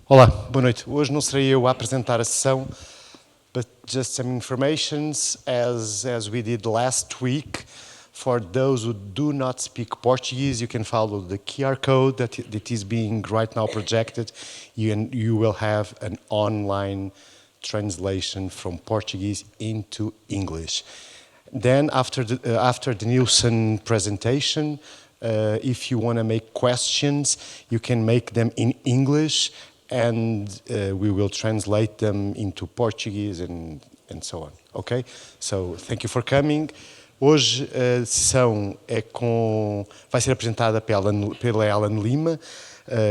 Olá, boa noite. Hoje não serei eu a apresentar a sessão, but just some informations as we did last week. For those who do not speak Portuguese, you can follow the QR code that is being right now projected. You will have an online translation from Portuguese into English. Then after the Nielsen presentation, if you want to make questions, you can make them in English, and we will translate them into Portuguese and so on. Okay? So thank you for coming. Hoje a sessão vai ser apresentada pela Ellen Lima,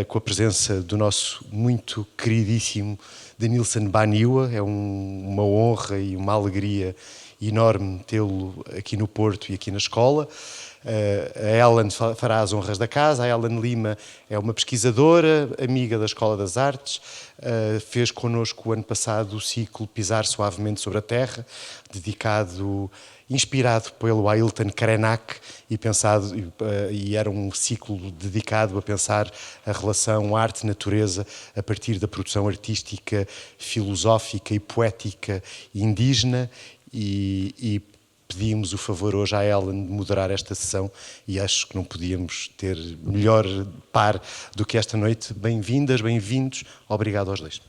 com a presença do nosso muito queridíssimo Denilson Baniwa. É uma honra e uma alegria enorme tê-lo aqui no Porto e aqui na escola. A Ellen fará as honras da casa. A Ellen Lima é uma pesquisadora, amiga da Escola das Artes, fez connosco o ano passado o ciclo Pisar Suavemente sobre a Terra, inspirado pelo Ailton Krenak e era um ciclo dedicado a pensar a relação arte-natureza a partir da produção artística, filosófica e poética indígena, e pedimos o favor hoje à Ellen de moderar esta sessão e acho que não podíamos ter melhor par do que esta noite. Bem-vindas, bem-vindos. Obrigado aos dois.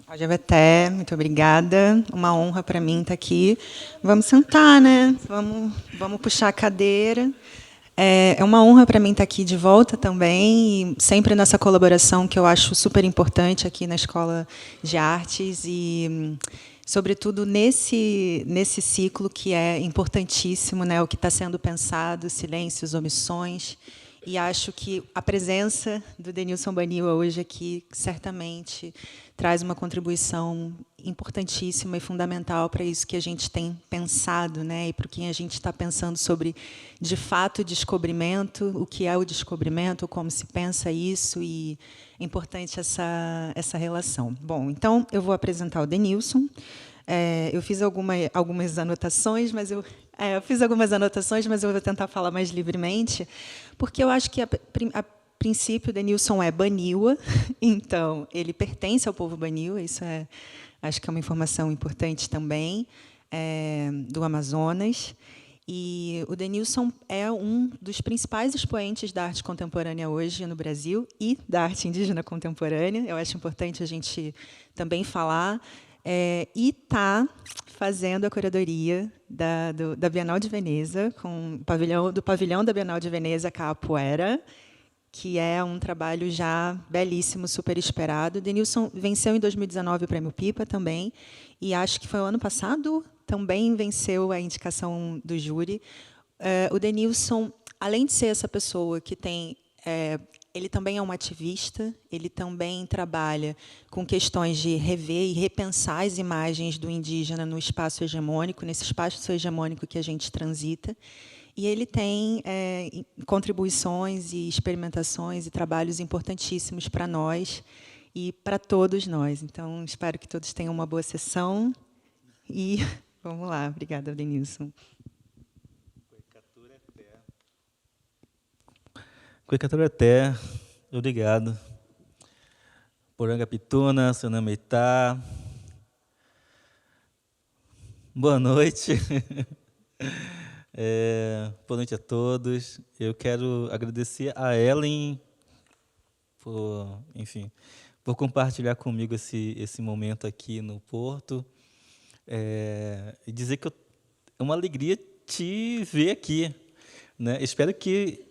Roger Veté, muito obrigada. Uma honra para mim estar aqui. Vamos sentar, né? Vamos puxar a cadeira. É uma honra para mim estar aqui de volta também, e sempre nessa colaboração que eu acho super importante aqui na Escola de Artes e, sobretudo, nesse ciclo que é importantíssimo, né? O que está sendo pensado, silêncios, omissões. E acho que a presença do Denilson Baniwa hoje aqui certamente traz uma contribuição importantíssima e fundamental para isso que a gente tem pensado, né? E para o que a gente está pensando sobre, de fato, descobrimento, o que é o descobrimento, como se pensa isso, e é importante essa relação. Bom, então, eu vou apresentar o Denilson. Eu fiz algumas anotações, mas eu vou tentar falar mais livremente, porque eu acho que, a princípio, o Denilson é Baniwa, então, ele pertence ao povo Baniwa, isso acho que é uma informação importante também, do Amazonas. E o Denilson é um dos principais expoentes da arte contemporânea hoje no Brasil e da arte indígena contemporânea. Eu acho importante a gente também falar. E está fazendo a curadoria da Bienal de Veneza, do pavilhão da Bienal de Veneza Capoeira, que é um trabalho já belíssimo, super esperado. O Denilson venceu em 2019 o Prêmio Pipa também, e acho que foi o ano passado, também venceu a indicação do júri. O Denilson, além de ser essa pessoa que tem... ele também é um ativista, ele também trabalha com questões de rever e repensar as imagens do indígena no espaço hegemônico, nesse espaço hegemônico que a gente transita. E ele tem contribuições e experimentações e trabalhos importantíssimos para nós e para todos nós. Então, espero que todos tenham uma boa sessão. E vamos lá. Obrigada, Denilson. Kuikaturete, obrigado. Poranga Pituna, Sonameitá. Boa noite. Boa noite a todos. Eu quero agradecer a Ellen por compartilhar comigo esse momento aqui no Porto. E dizer que é uma alegria te ver aqui, né? Espero que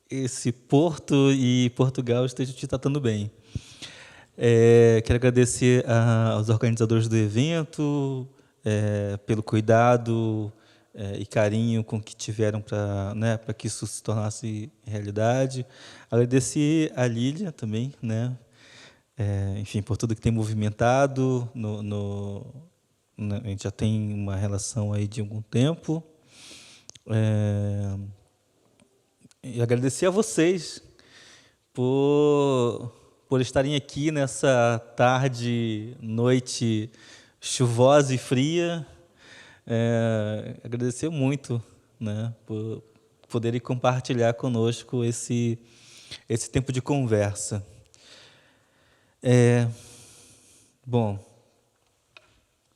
esse Porto e Portugal estejam te tratando bem. Quero agradecer aos organizadores do evento pelo cuidado e carinho com que tiveram para que isso se tornasse realidade. Agradecer a Lília também, né? Por tudo que tem movimentado. A gente já tem uma relação aí de algum tempo. E agradecer a vocês por estarem aqui nessa tarde, noite chuvosa e fria. Agradecer muito, né, por poderem compartilhar conosco esse tempo de conversa. Bom,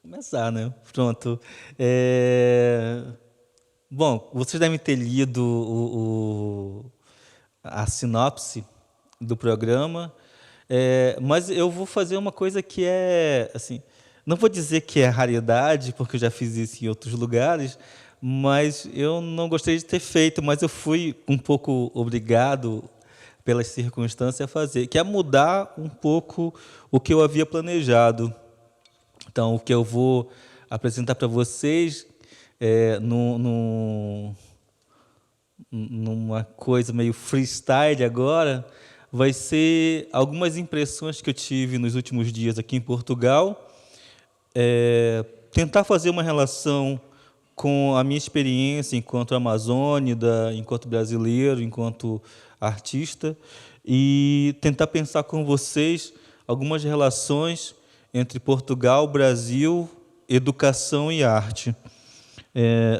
começar, né? Pronto. Bom, vocês devem ter lido a sinopse do programa, mas eu vou fazer uma coisa que é, assim, não vou dizer que é raridade, porque eu já fiz isso em outros lugares, mas eu não gostaria de ter feito, mas eu fui um pouco obrigado pelas circunstâncias a fazer, que é mudar um pouco o que eu havia planejado. Então, o que eu vou apresentar para vocês numa coisa meio freestyle agora, vai ser algumas impressões que eu tive nos últimos dias aqui em Portugal, tentar fazer uma relação com a minha experiência enquanto amazônida, enquanto brasileiro, enquanto artista, e tentar pensar com vocês algumas relações entre Portugal, Brasil, educação e arte.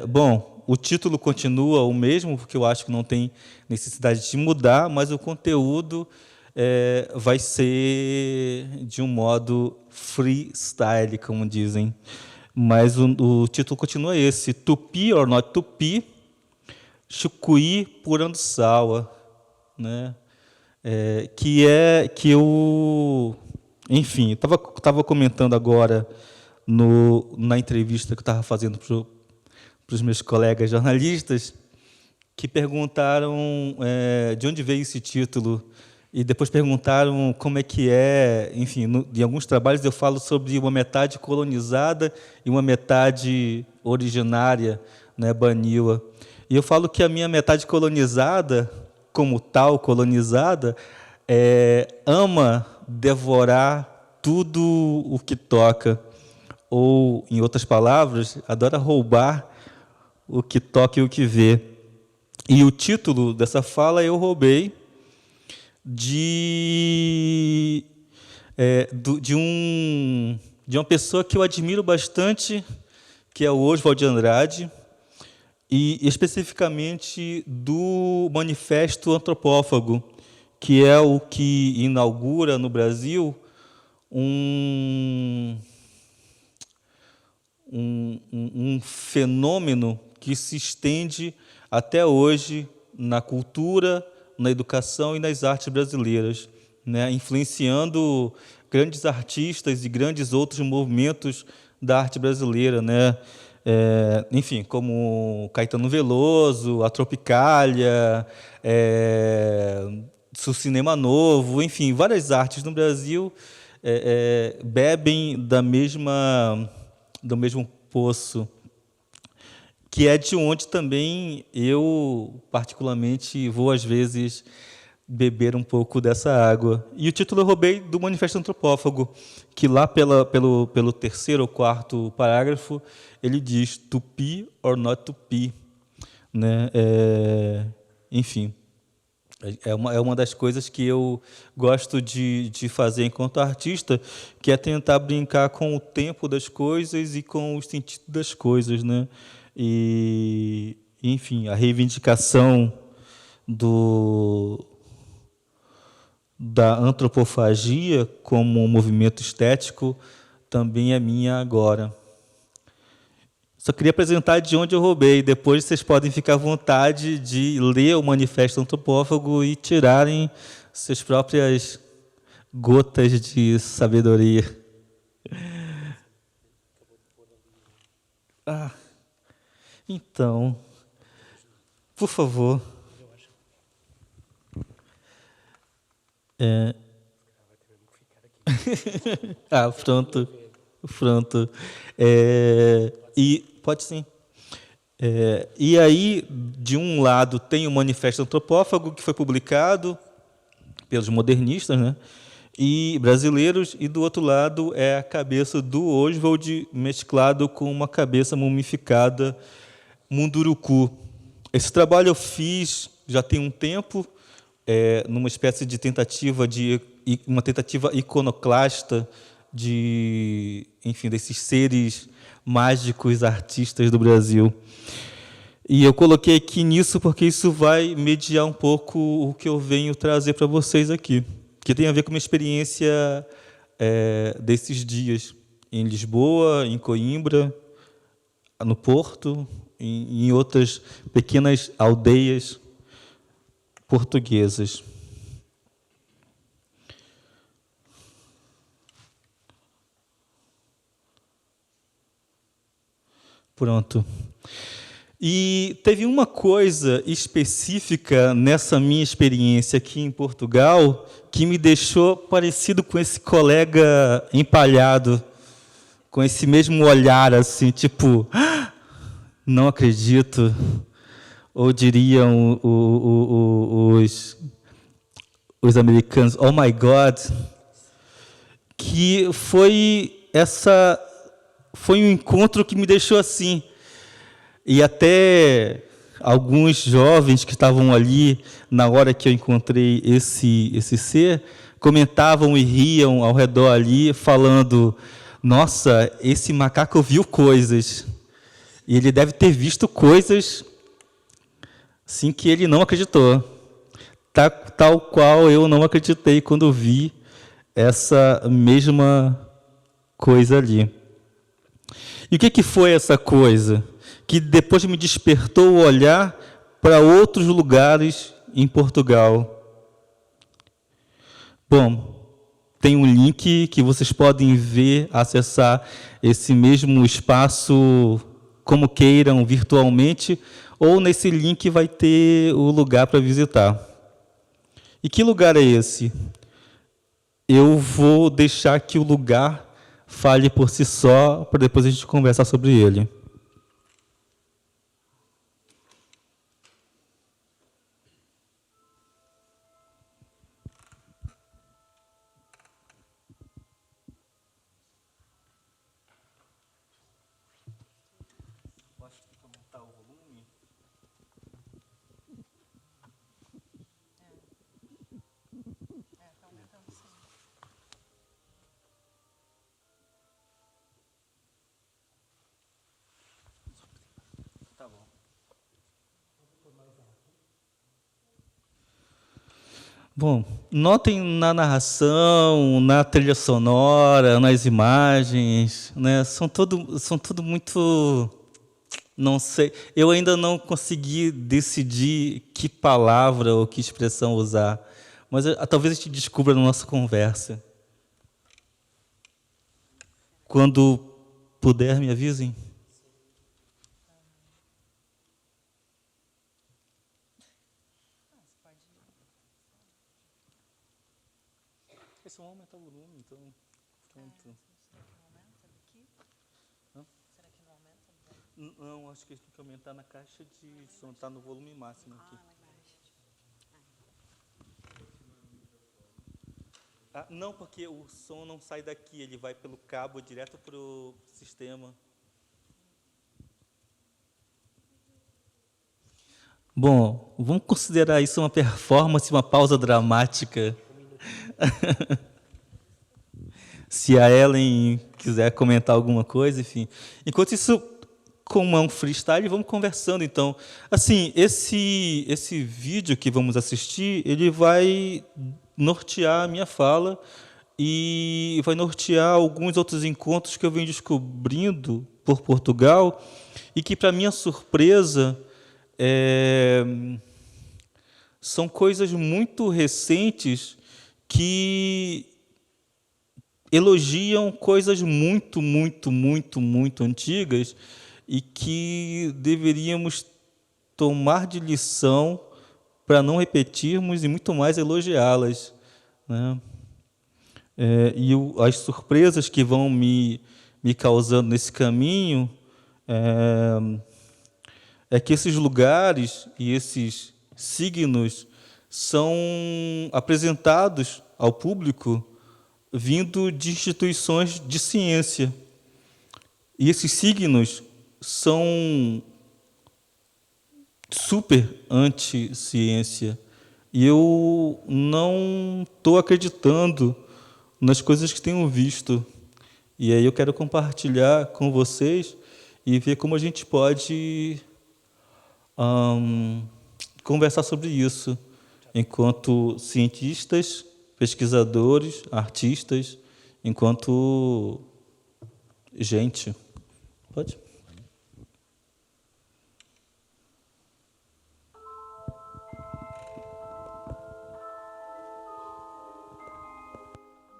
Bom, o título continua o mesmo, porque eu acho que não tem necessidade de mudar, mas o conteúdo vai ser de um modo freestyle, como dizem. Mas o título continua esse: Tupi or Not Tupi, Chucuí Purançawa, né? Que eu, enfim, estava comentando agora na entrevista que eu estava fazendo para os meus colegas jornalistas, que perguntaram de onde veio esse título, e depois perguntaram como é que é, enfim, em alguns trabalhos eu falo sobre uma metade colonizada e uma metade originária, né, Baniwa. E eu falo que a minha metade colonizada, como tal colonizada, ama devorar tudo o que toca, ou, em outras palavras, adora roubar o que toca e o que vê. E o título dessa fala eu roubei de uma pessoa que eu admiro bastante, que é o Oswald de Andrade, e especificamente do Manifesto Antropófago, que é o que inaugura no Brasil um fenômeno que se estende até hoje na cultura, na educação e nas artes brasileiras, né, influenciando grandes artistas e grandes outros movimentos da arte brasileira, né, enfim, como Caetano Veloso, a Tropicália, o Cinema Novo, enfim, várias artes no Brasil bebem do mesmo poço, que é de onde também eu, particularmente, vou, às vezes, beber um pouco dessa água. E o título eu roubei do Manifesto Antropófago, que lá pelo terceiro ou quarto parágrafo, ele diz Tupi or Not Tupi, né? Enfim, é uma das coisas que eu gosto de fazer enquanto artista, que é tentar brincar com o tempo das coisas e com o sentido das coisas, né? E, enfim, a reivindicação da antropofagia como um movimento estético também é minha agora. Só queria apresentar de onde eu roubei. Depois vocês podem ficar à vontade de ler o Manifesto Antropófago e tirarem suas próprias gotas de sabedoria. Então, por favor. Pronto. E pode sim. E aí, de um lado, tem o Manifesto Antropófago, que foi publicado pelos modernistas, né, e brasileiros, e do outro lado é a cabeça do Oswald mesclado com uma cabeça mumificada Munduruku. Esse trabalho eu fiz já tem um tempo, numa espécie de tentativa iconoclasta enfim, desses seres mágicos artistas do Brasil. E eu coloquei aqui nisso porque isso vai mediar um pouco o que eu venho trazer para vocês aqui. que tem a ver com a minha experiência desses dias em Lisboa, em Coimbra, no Porto, em outras pequenas aldeias portuguesas. Pronto. E teve uma coisa específica nessa minha experiência aqui em Portugal que me deixou parecido com esse colega empalhado, com esse mesmo olhar, assim, tipo, "Ah, não acredito", ou diriam os americanos, "Oh my God", que foi um encontro que me deixou assim. E até alguns jovens que estavam ali na hora que eu encontrei esse ser, comentavam e riam ao redor ali, falando, "Nossa, esse macaco viu coisas. E ele deve ter visto coisas assim que ele não acreditou. Tal qual eu não acreditei quando vi essa mesma coisa ali." E o que foi essa coisa? Que depois me despertou o olhar para outros lugares em Portugal. Bom, tem um link que vocês podem ver, acessar esse mesmo espaço como queiram, virtualmente, ou nesse link vai ter o lugar para visitar. E que lugar é esse? Eu vou deixar que o lugar fale por si só, para depois a gente conversar sobre ele. Bom, notem na narração, na trilha sonora, nas imagens, né? São tudo muito, não sei. Eu ainda não consegui decidir que palavra ou que expressão usar, mas talvez a gente descubra na nossa conversa. Quando puder, me avisem. Esse vão aumentar o volume, então. Pronto. Será que não aumenta aqui? Hã? Será que não aumenta? Não, acho que a gente tem que aumentar na caixa de som, está no volume máximo aqui. Não, porque o som não sai daqui, ele vai pelo cabo direto para o sistema. Bom, vamos considerar isso uma performance, uma pausa dramática. Se a Ellen quiser comentar alguma coisa, enfim. Enquanto isso, como é um freestyle, vamos conversando, então. Assim, esse vídeo que vamos assistir, ele vai nortear a minha fala e vai nortear alguns outros encontros que eu venho descobrindo por Portugal e que, para minha surpresa, são coisas muito recentes que elogiam coisas muito, muito, muito, muito antigas e que deveríamos tomar de lição para não repetirmos e muito mais elogiá-las, né? As surpresas que vão me causando nesse caminho é que esses lugares e esses signos são apresentados ao público vindo de instituições de ciência. E esses signos são super anti-ciência. E eu não estou acreditando nas coisas que tenho visto. E aí eu quero compartilhar com vocês e ver como a gente pode conversar sobre isso, enquanto cientistas, pesquisadores, artistas, enquanto gente. Pode?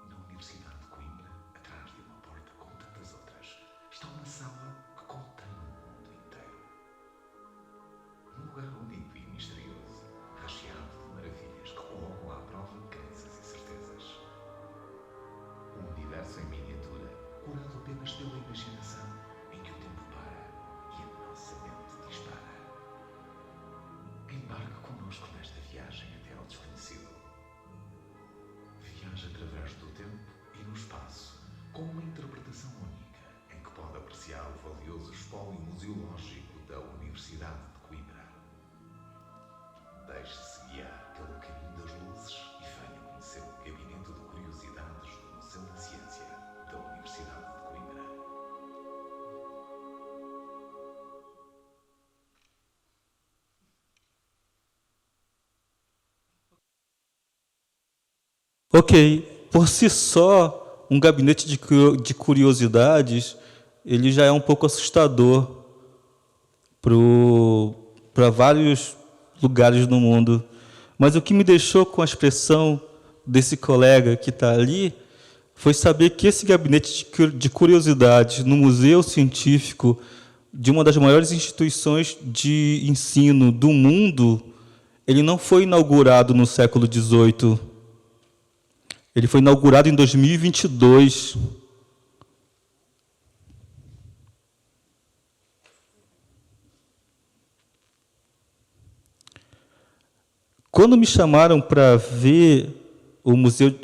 Na Universidade de Coimbra, atrás de uma porta como tantas outras, está uma sala que contém o mundo inteiro. Um lugar único e misterioso, recheado de maravilhas que colocam à prova crenças e certezas. Um universo em miniatura, curado apenas pela imaginação, em que o tempo para e a nossa mente dispara. Embarque connosco nesta viagem até ao desconhecido. Viaja através do tempo e no espaço, com uma interpretação única, em que pode apreciar o valioso espólio museológico da Universidade de Coimbra. Deixe-se guiar pelo caminho das luzes e venha conhecer o Gabinete de Curiosidades do Museu da Ciência da Universidade de Coimbra. Ok, por si só, um gabinete de curiosidades, ele já é um pouco assustador para vários lugares no mundo. Mas o que me deixou com a expressão desse colega que está ali foi saber que esse gabinete de curiosidades no Museu Científico de uma das maiores instituições de ensino do mundo, ele não foi inaugurado no século XVIII. Ele foi inaugurado em 2022. Quando me chamaram para ver o museu,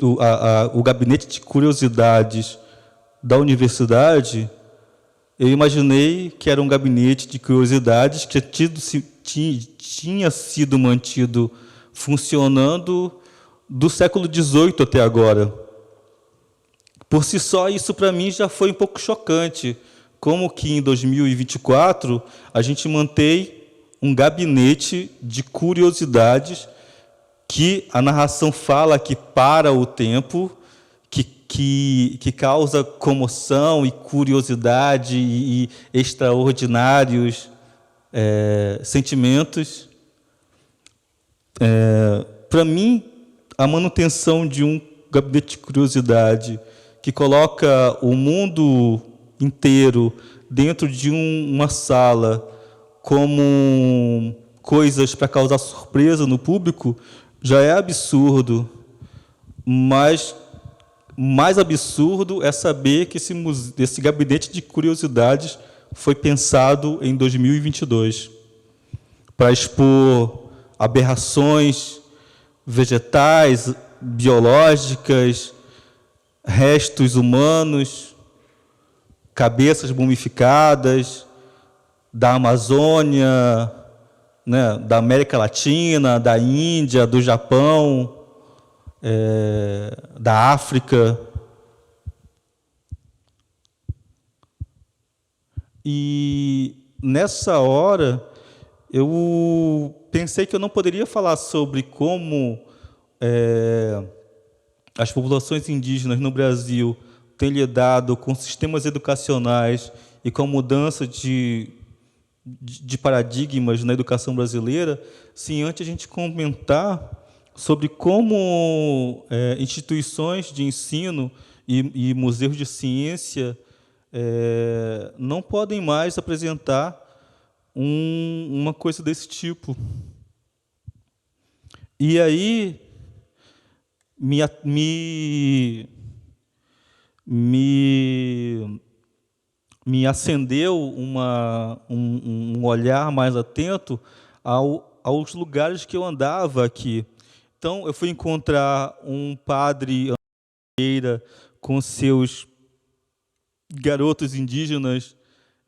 o gabinete de curiosidades da universidade, eu imaginei que era um gabinete de curiosidades que tinha sido mantido funcionando do século XVIII até agora. Por si só, isso para mim já foi um pouco chocante. Como que em 2024 a gente mantém um gabinete de curiosidades que a narração fala que para o tempo, que causa comoção e curiosidade e extraordinários sentimentos. Para mim, a manutenção de um gabinete de curiosidade que coloca o mundo inteiro dentro de uma sala como coisas para causar surpresa no público já é absurdo, mas mais absurdo é saber que esse gabinete de curiosidades foi pensado em 2022 para expor aberrações vegetais, biológicas, restos humanos, cabeças mumificadas da Amazônia, né, da América Latina, da Índia, do Japão, da África. E, nessa hora, eu pensei que eu não poderia falar sobre como as populações indígenas no Brasil têm lidado com sistemas educacionais e com a mudança de paradigmas na educação brasileira, sem antes a gente comentar sobre como instituições de ensino e museus de ciência não podem mais apresentar uma coisa desse tipo. E aí me acendeu um olhar mais atento aos lugares que eu andava aqui. Então, eu fui encontrar um padre com seus garotos indígenas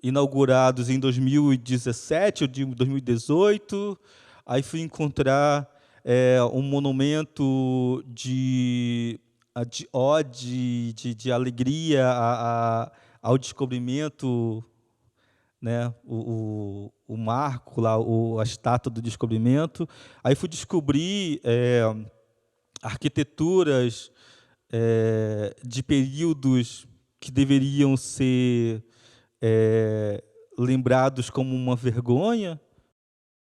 inaugurados em 2017 ou de 2018. Aí fui encontrar um monumento de ode, de alegria ao descobrimento, né, o marco lá, a estátua do descobrimento. Aí fui descobrir arquiteturas de períodos que deveriam ser lembrados como uma vergonha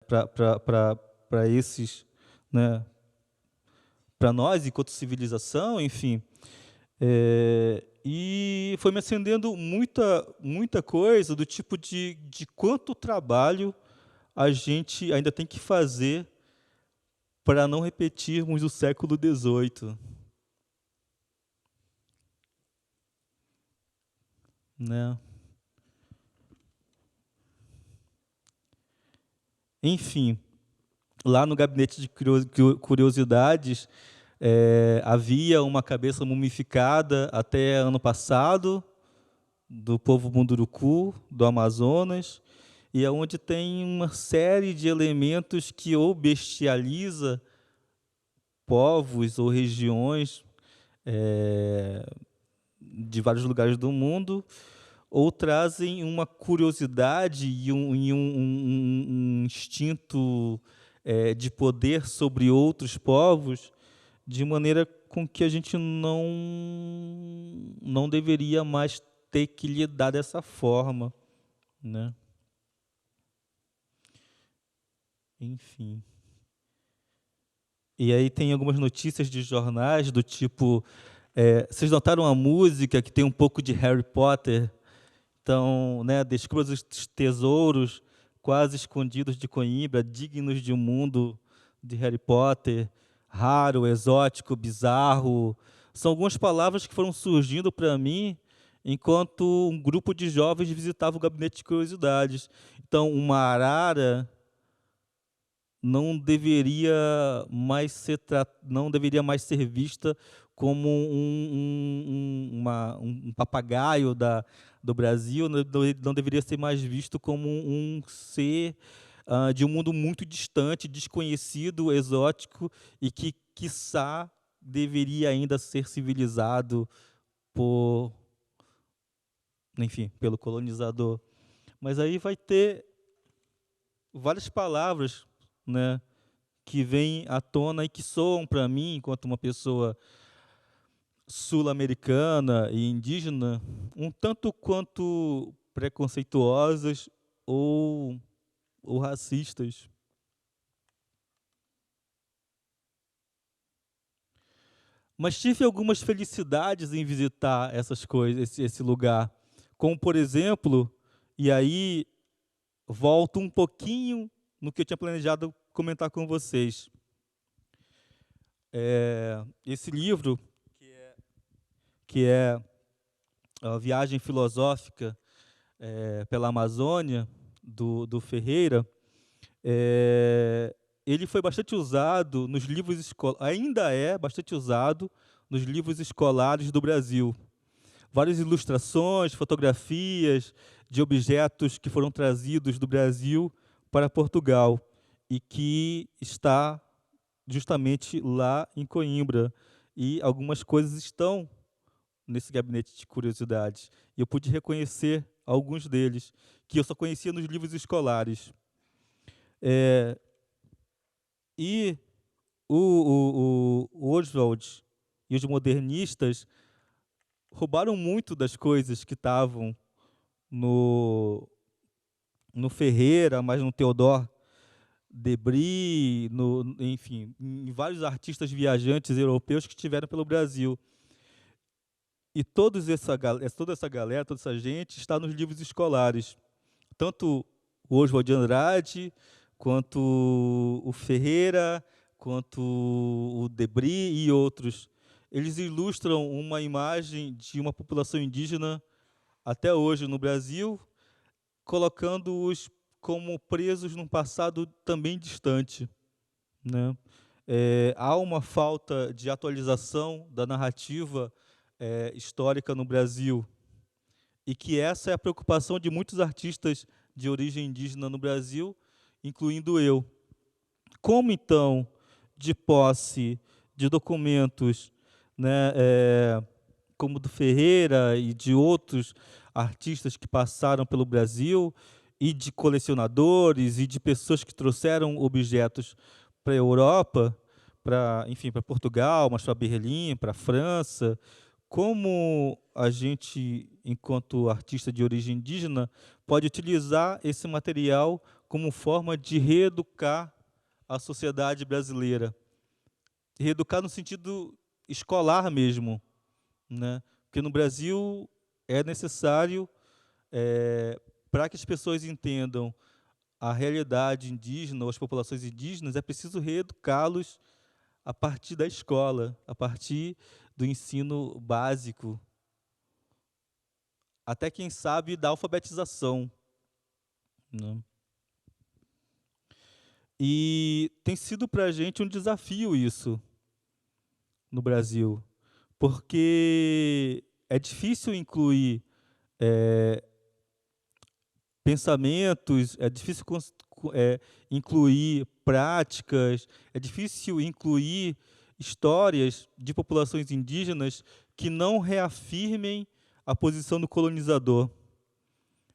para esses, né, para nós, enquanto civilização, enfim. E foi me acendendo muita coisa do tipo de quanto trabalho a gente ainda tem que fazer para não repetirmos o século XVIII. Né? Enfim, lá no gabinete de curiosidades, havia uma cabeça mumificada até ano passado, do povo Munduruku, do Amazonas, e onde tem uma série de elementos que ou bestializa povos ou regiões de vários lugares do mundo, ou trazem uma curiosidade e um instinto de poder sobre outros povos, de maneira com que a gente não deveria mais ter que lidar dessa forma, né? Enfim. E aí tem algumas notícias de jornais do tipo, vocês notaram a música que tem um pouco de Harry Potter? Então, né, descubra os tesouros quase escondidos de Coimbra, dignos de um mundo de Harry Potter, raro, exótico, bizarro. São algumas palavras que foram surgindo para mim enquanto um grupo de jovens visitava o gabinete de curiosidades. Então, uma arara não deveria mais ser vista como um papagaio do Brasil, não deveria ser mais visto como um ser de um mundo muito distante, desconhecido, exótico, e que, quiçá, deveria ainda ser civilizado pelo colonizador. Mas aí vai ter várias palavras, né, que vêm à tona e que soam para mim, enquanto uma pessoa sul-americana e indígena, um tanto quanto preconceituosas ou racistas. Mas tive algumas felicidades em visitar essas coisas, esse lugar. Como, por exemplo, e aí volto um pouquinho no que eu tinha planejado comentar com vocês. Esse livro, que é a Viagem Filosófica pela Amazônia, do Ferreira, ele foi bastante usado nos livros escolares, ainda é bastante usado nos livros escolares do Brasil. Várias ilustrações, fotografias de objetos que foram trazidos do Brasil para Portugal e que está justamente lá em Coimbra. E algumas coisas estão nesse gabinete de curiosidades. E eu pude reconhecer alguns deles, que eu só conhecia nos livros escolares. E o Oswald e os modernistas roubaram muito das coisas que estavam no Ferreira, mas no Theodor Debris, enfim, em vários artistas viajantes europeus que estiveram pelo Brasil. E toda essa galera, toda essa gente está nos livros escolares. Tanto o Oswald de Andrade, quanto o Ferreira, quanto o Debris e outros. Eles ilustram uma imagem de uma população indígena até hoje no Brasil, colocando-os como presos num passado também distante, né? Há uma falta de atualização da narrativa histórica no Brasil, e que essa é a preocupação de muitos artistas de origem indígena no Brasil, incluindo eu. Como, então, de posse de documentos, né, como do Ferreira e de outros artistas que passaram pelo Brasil, e de colecionadores e de pessoas que trouxeram objetos para a Europa, enfim, para Portugal, mas para Berlim, para França. Como a gente, enquanto artista de origem indígena, pode utilizar esse material como forma de reeducar a sociedade brasileira? Reeducar no sentido escolar mesmo, né? Porque no Brasil é necessário, para que as pessoas entendam a realidade indígena ou as populações indígenas, é preciso reeducá-los a partir da escola, a partir do ensino básico, até quem sabe da alfabetização, né? E tem sido para a gente um desafio isso no Brasil, porque é difícil incluir pensamentos, é difícil incluir práticas, é difícil incluir histórias de populações indígenas que não reafirmem a posição do colonizador.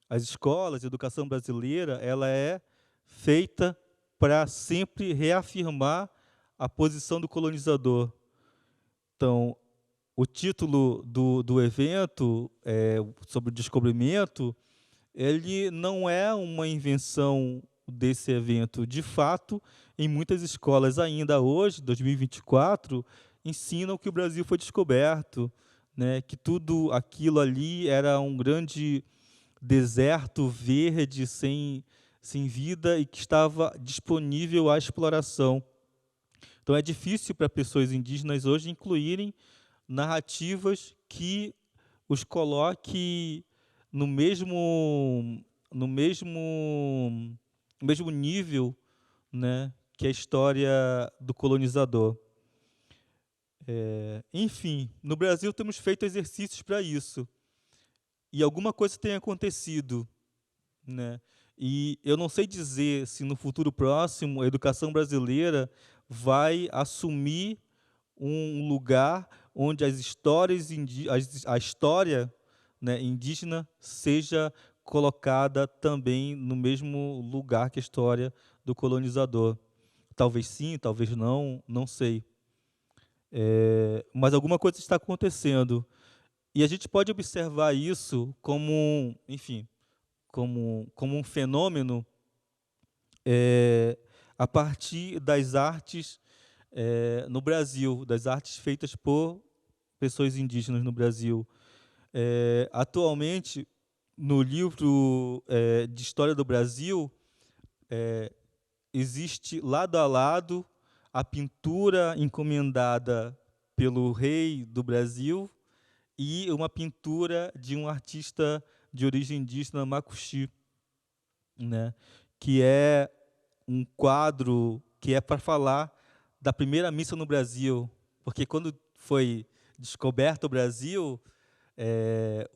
As escolas, a educação brasileira, ela é feita para sempre reafirmar a posição do colonizador. Então, o título do evento, sobre o descobrimento, ele não é uma invenção desse evento. De fato, em muitas escolas ainda hoje, 2024, ensinam que o Brasil foi descoberto, né, que tudo aquilo ali era um grande deserto verde, sem vida, e que estava disponível à exploração. Então é difícil para pessoas indígenas hoje incluírem narrativas que os coloque no mesmo nível, né, que a história do colonizador. Enfim, no Brasil temos feito exercícios para isso, e alguma coisa tem acontecido, né? E eu não sei dizer se no futuro próximo a educação brasileira vai assumir um lugar onde as histórias a história, né, indígena seja colocada também no mesmo lugar que a história do colonizador. Talvez sim, talvez não, não sei. Mas alguma coisa está acontecendo. E a gente pode observar isso como, enfim, como um fenômeno, a partir das artes no Brasil, das artes feitas por pessoas indígenas no Brasil. Atualmente, no livro de História do Brasil, existe lado a lado a pintura encomendada pelo rei do Brasil e uma pintura de um artista de origem indígena, Macuxi, né, que é um quadro que é para falar da primeira missa no Brasil, porque quando foi descoberto o Brasil,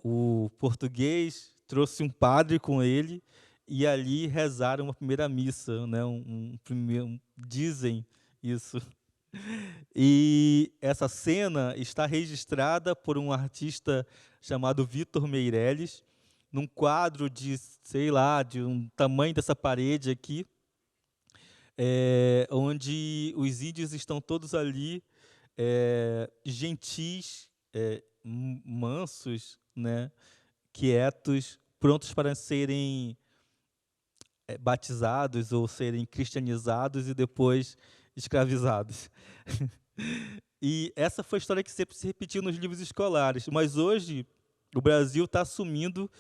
o português trouxe um padre com ele e ali rezaram uma primeira missa, né? Dizem isso. E essa cena está registrada por um artista chamado Vitor Meirelles, num quadro de, sei lá, de um tamanho dessa parede aqui, onde os índios estão todos ali, gentis, mansos, né, quietos, prontos para serem batizados ou serem cristianizados e depois escravizados. E essa foi a história que sempre se repetiu nos livros escolares. Mas hoje o Brasil está assumindo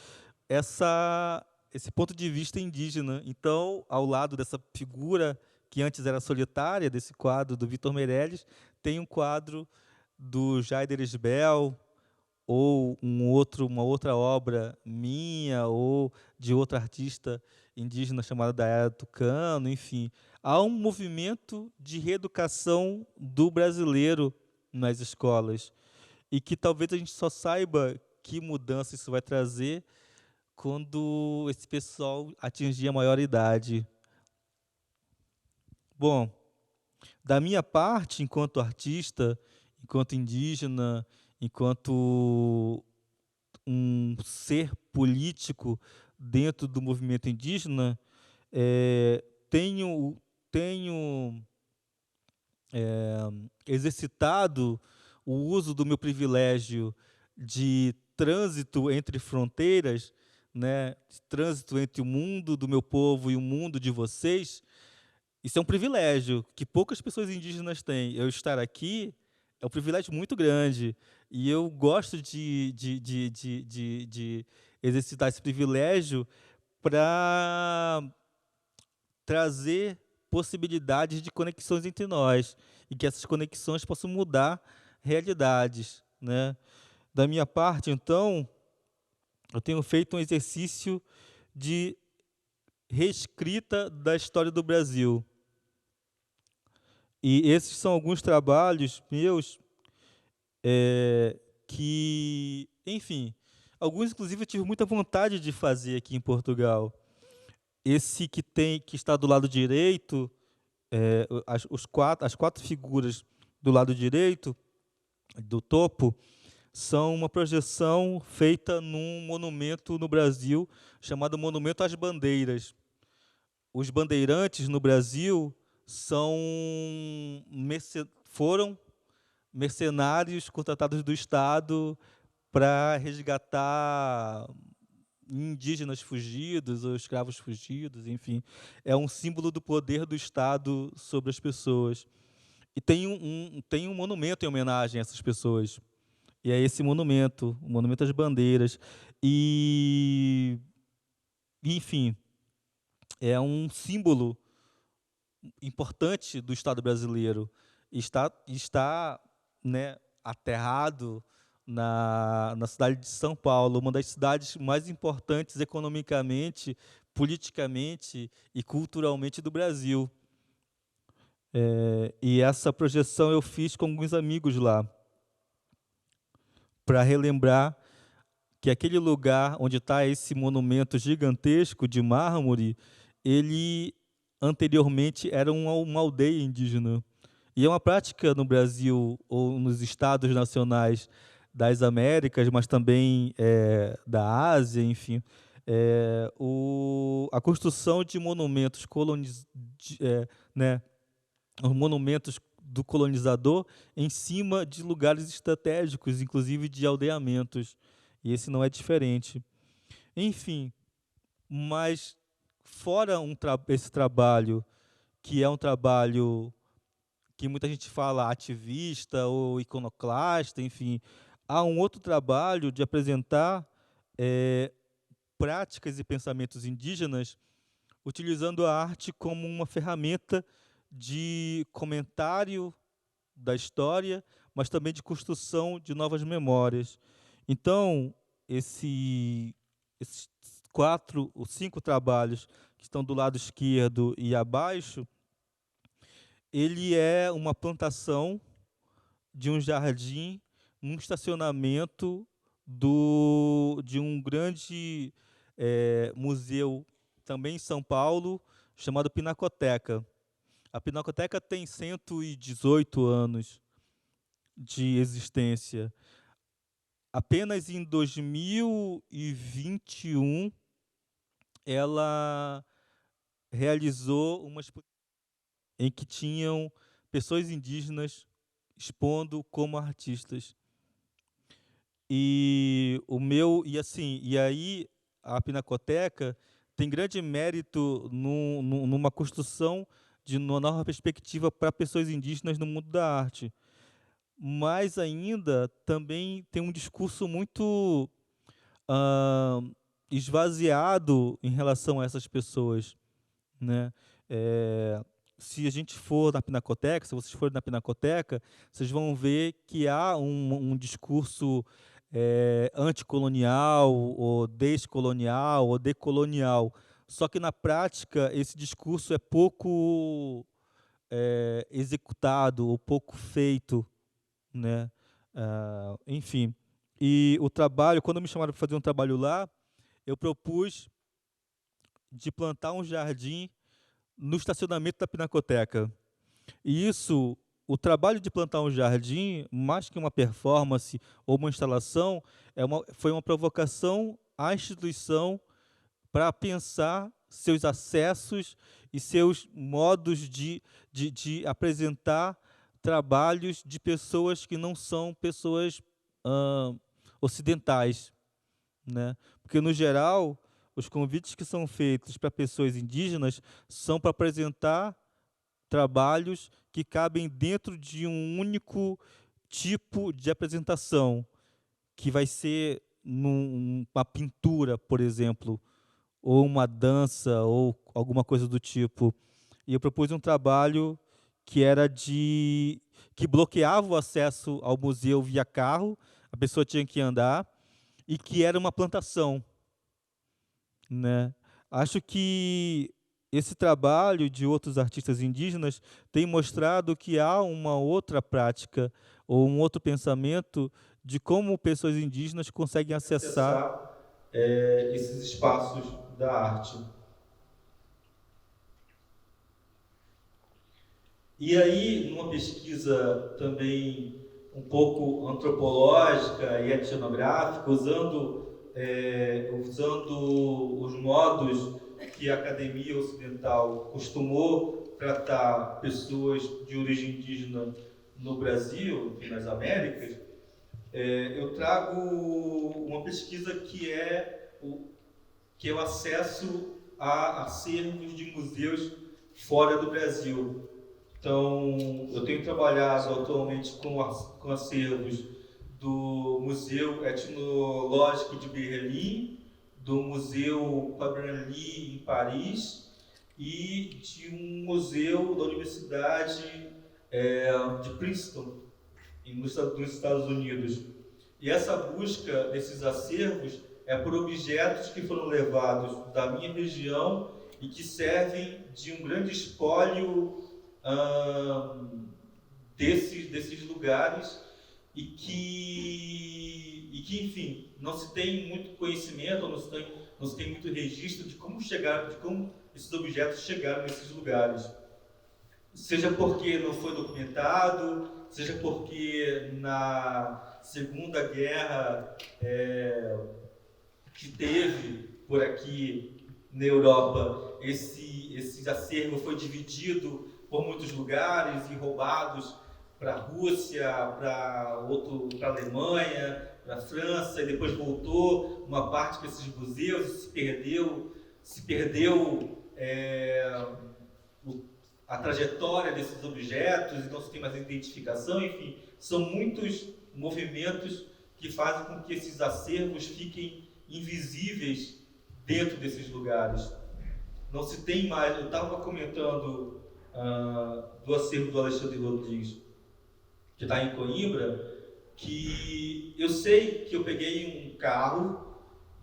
esse ponto de vista indígena. Então, ao lado dessa figura que antes era solitária, desse quadro do Vitor Meirelles, tem um quadro do Jaider Esbel, ou uma outra obra minha, ou de outro artista indígena chamado Dayara Tucano, enfim. Há um movimento de reeducação do brasileiro nas escolas, e que talvez a gente só saiba que mudança isso vai trazer quando esse pessoal atingir a maior idade. Bom, da minha parte, enquanto artista, enquanto indígena, enquanto um ser político dentro do movimento indígena, tenho exercitado o uso do meu privilégio de trânsito entre fronteiras, né, de trânsito entre o mundo do meu povo e o mundo de vocês, isso é um privilégio que poucas pessoas indígenas têm. Eu estar aqui é um privilégio muito grande. E eu gosto de exercitar esse privilégio para trazer possibilidades de conexões entre nós e que essas conexões possam mudar realidades, né? Da minha parte, então, eu tenho feito um exercício de reescrita da história do Brasil. E esses são alguns trabalhos meus que, enfim, alguns inclusive eu tive muita vontade de fazer aqui em Portugal. Esse que está do lado direito, as quatro figuras do lado direito, do topo, são uma projeção feita num monumento no Brasil chamado Monumento às Bandeiras. Os bandeirantes no Brasil foram mercenários contratados do Estado para resgatar indígenas fugidos ou escravos fugidos, enfim. É um símbolo do poder do Estado sobre as pessoas. E tem um monumento em homenagem a essas pessoas. E é esse monumento, o Monumento às Bandeiras. Enfim, é um símbolo importante do Estado brasileiro. Está, né, aterrado na cidade de São Paulo, uma das cidades mais importantes economicamente, politicamente e culturalmente do Brasil. E essa projeção eu fiz com alguns amigos lá, para relembrar que aquele lugar onde está esse monumento gigantesco de mármore, ele anteriormente era uma aldeia indígena. E é uma prática no Brasil ou nos estados nacionais das Américas, mas também da Ásia, enfim, a construção de monumentos né, os monumentos do colonizador em cima de lugares estratégicos, inclusive de aldeamentos. E esse não é diferente. Enfim, mas fora esse trabalho, que é um trabalho que muita gente fala ativista ou iconoclasta, enfim, há um outro trabalho de apresentar práticas e pensamentos indígenas utilizando a arte como uma ferramenta de comentário da história, mas também de construção de novas memórias. Então, esses cinco trabalhos que estão do lado esquerdo e abaixo, ele é uma plantação de um jardim num estacionamento de um grande museu, também em São Paulo, chamado Pinacoteca. A Pinacoteca tem 118 anos de existência. Apenas em 2021, ela realizou uma exposição em que tinham pessoas indígenas expondo como artistas. E aí a Pinacoteca tem grande mérito numa construção de uma nova perspectiva para pessoas indígenas no mundo da arte. Mas ainda também tem um discurso muito esvaziado em relação a essas pessoas, né? Se a gente for na Pinacoteca, se vocês forem na Pinacoteca, vocês vão ver que há um discurso anticolonial, ou descolonial, ou decolonial. Só que, na prática, esse discurso é pouco executado, ou pouco feito, né? Enfim. E o trabalho, quando me chamaram para fazer um trabalho lá, eu propus de plantar um jardim no estacionamento da Pinacoteca. E isso, o trabalho de plantar um jardim, mais que uma performance ou uma instalação, foi uma provocação à instituição para pensar seus acessos e seus modos de apresentar trabalhos de pessoas que não são pessoas ocidentais, né? Porque, no geral, os convites que são feitos para pessoas indígenas são para apresentar trabalhos que cabem dentro de um único tipo de apresentação, que vai ser uma pintura, por exemplo, ou uma dança, ou alguma coisa do tipo. E eu propus um trabalho que bloqueava o acesso ao museu via carro, a pessoa tinha que andar, e que era uma plantação, né? Acho que esse trabalho de outros artistas indígenas tem mostrado que há uma outra prática ou um outro pensamento de como pessoas indígenas conseguem acessar esses espaços da arte. E aí, numa pesquisa também um pouco antropológica e etnográfica, usando os modos que a academia ocidental costumou tratar pessoas de origem indígena no Brasil e nas Américas, eu trago uma pesquisa que é o acesso a acervos de museus fora do Brasil. Então, eu tenho trabalhado atualmente com acervos do Museu Etnológico de Berlim, do Museu Quadranly em Paris e de um museu da Universidade de Princeton, nos Estados Unidos. E essa busca desses acervos é por objetos que foram levados da minha região e que servem de um grande espólio desses lugares e que, enfim, não se tem muito conhecimento, não se tem muito registro de como esses objetos chegaram nesses lugares. Seja porque não foi documentado, seja porque na Segunda Guerra que teve por aqui na Europa, esse acervo foi dividido por muitos lugares e roubados para a Rússia, para a Alemanha, para a França, e depois voltou uma parte para esses museus e se perdeu a trajetória desses objetos, e não se tem mais identificação, enfim, são muitos movimentos que fazem com que esses acervos fiquem invisíveis dentro desses lugares. Não se tem mais, eu estava comentando do acervo do Alexandre Rodrigues, que está em Coimbra, que eu sei que eu peguei um carro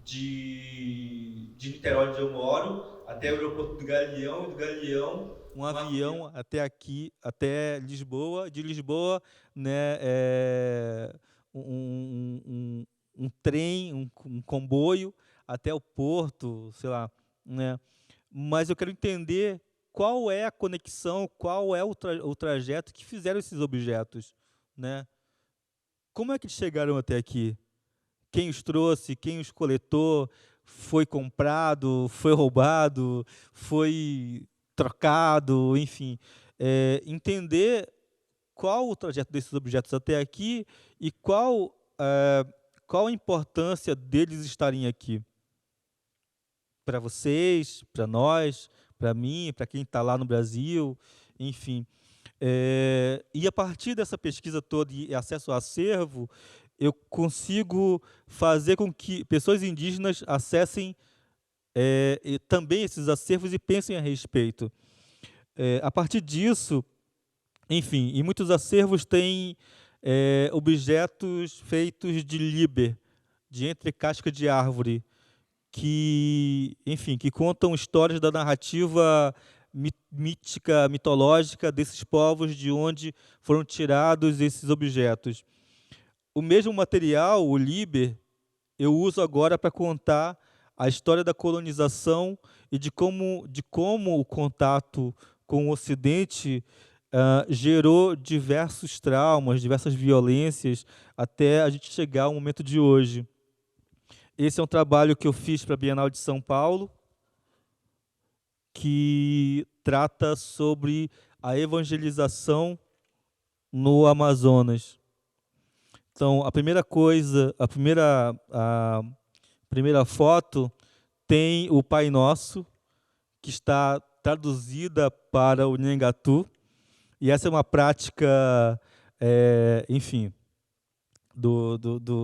de Niterói, onde eu moro, até o aeroporto do Galeão, e do Galeão um avião até aqui, até Lisboa, de Lisboa, né, um trem, um comboio até o porto, sei lá, né? Mas eu quero entender qual é a conexão, qual é o trajeto que fizeram esses objetos, né? Como é que eles chegaram até aqui? Quem os trouxe, quem os coletou, foi comprado, foi roubado, foi trocado, enfim. Entender qual o trajeto desses objetos até aqui e qual a importância deles estarem aqui. Para vocês, para nós, para mim, para quem está lá no Brasil, enfim. E a partir dessa pesquisa toda e acesso ao acervo, eu consigo fazer com que pessoas indígenas acessem também esses acervos e pensem a respeito. A partir disso, enfim, e muitos acervos têm objetos feitos de liber, de entre-casca de árvore, que, enfim, que contam histórias da narrativa mítica, mitológica desses povos, de onde foram tirados esses objetos. O mesmo material, o liber, eu uso agora para contar a história da colonização e de como o contato com o Ocidente gerou diversos traumas, diversas violências, até a gente chegar ao momento de hoje. Esse é um trabalho que eu fiz para a Bienal de São Paulo, que trata sobre a evangelização no Amazonas. Então, a primeira coisa, a primeira foto tem o Pai Nosso, que está traduzida para o Nhangatu, e essa é uma prática, enfim,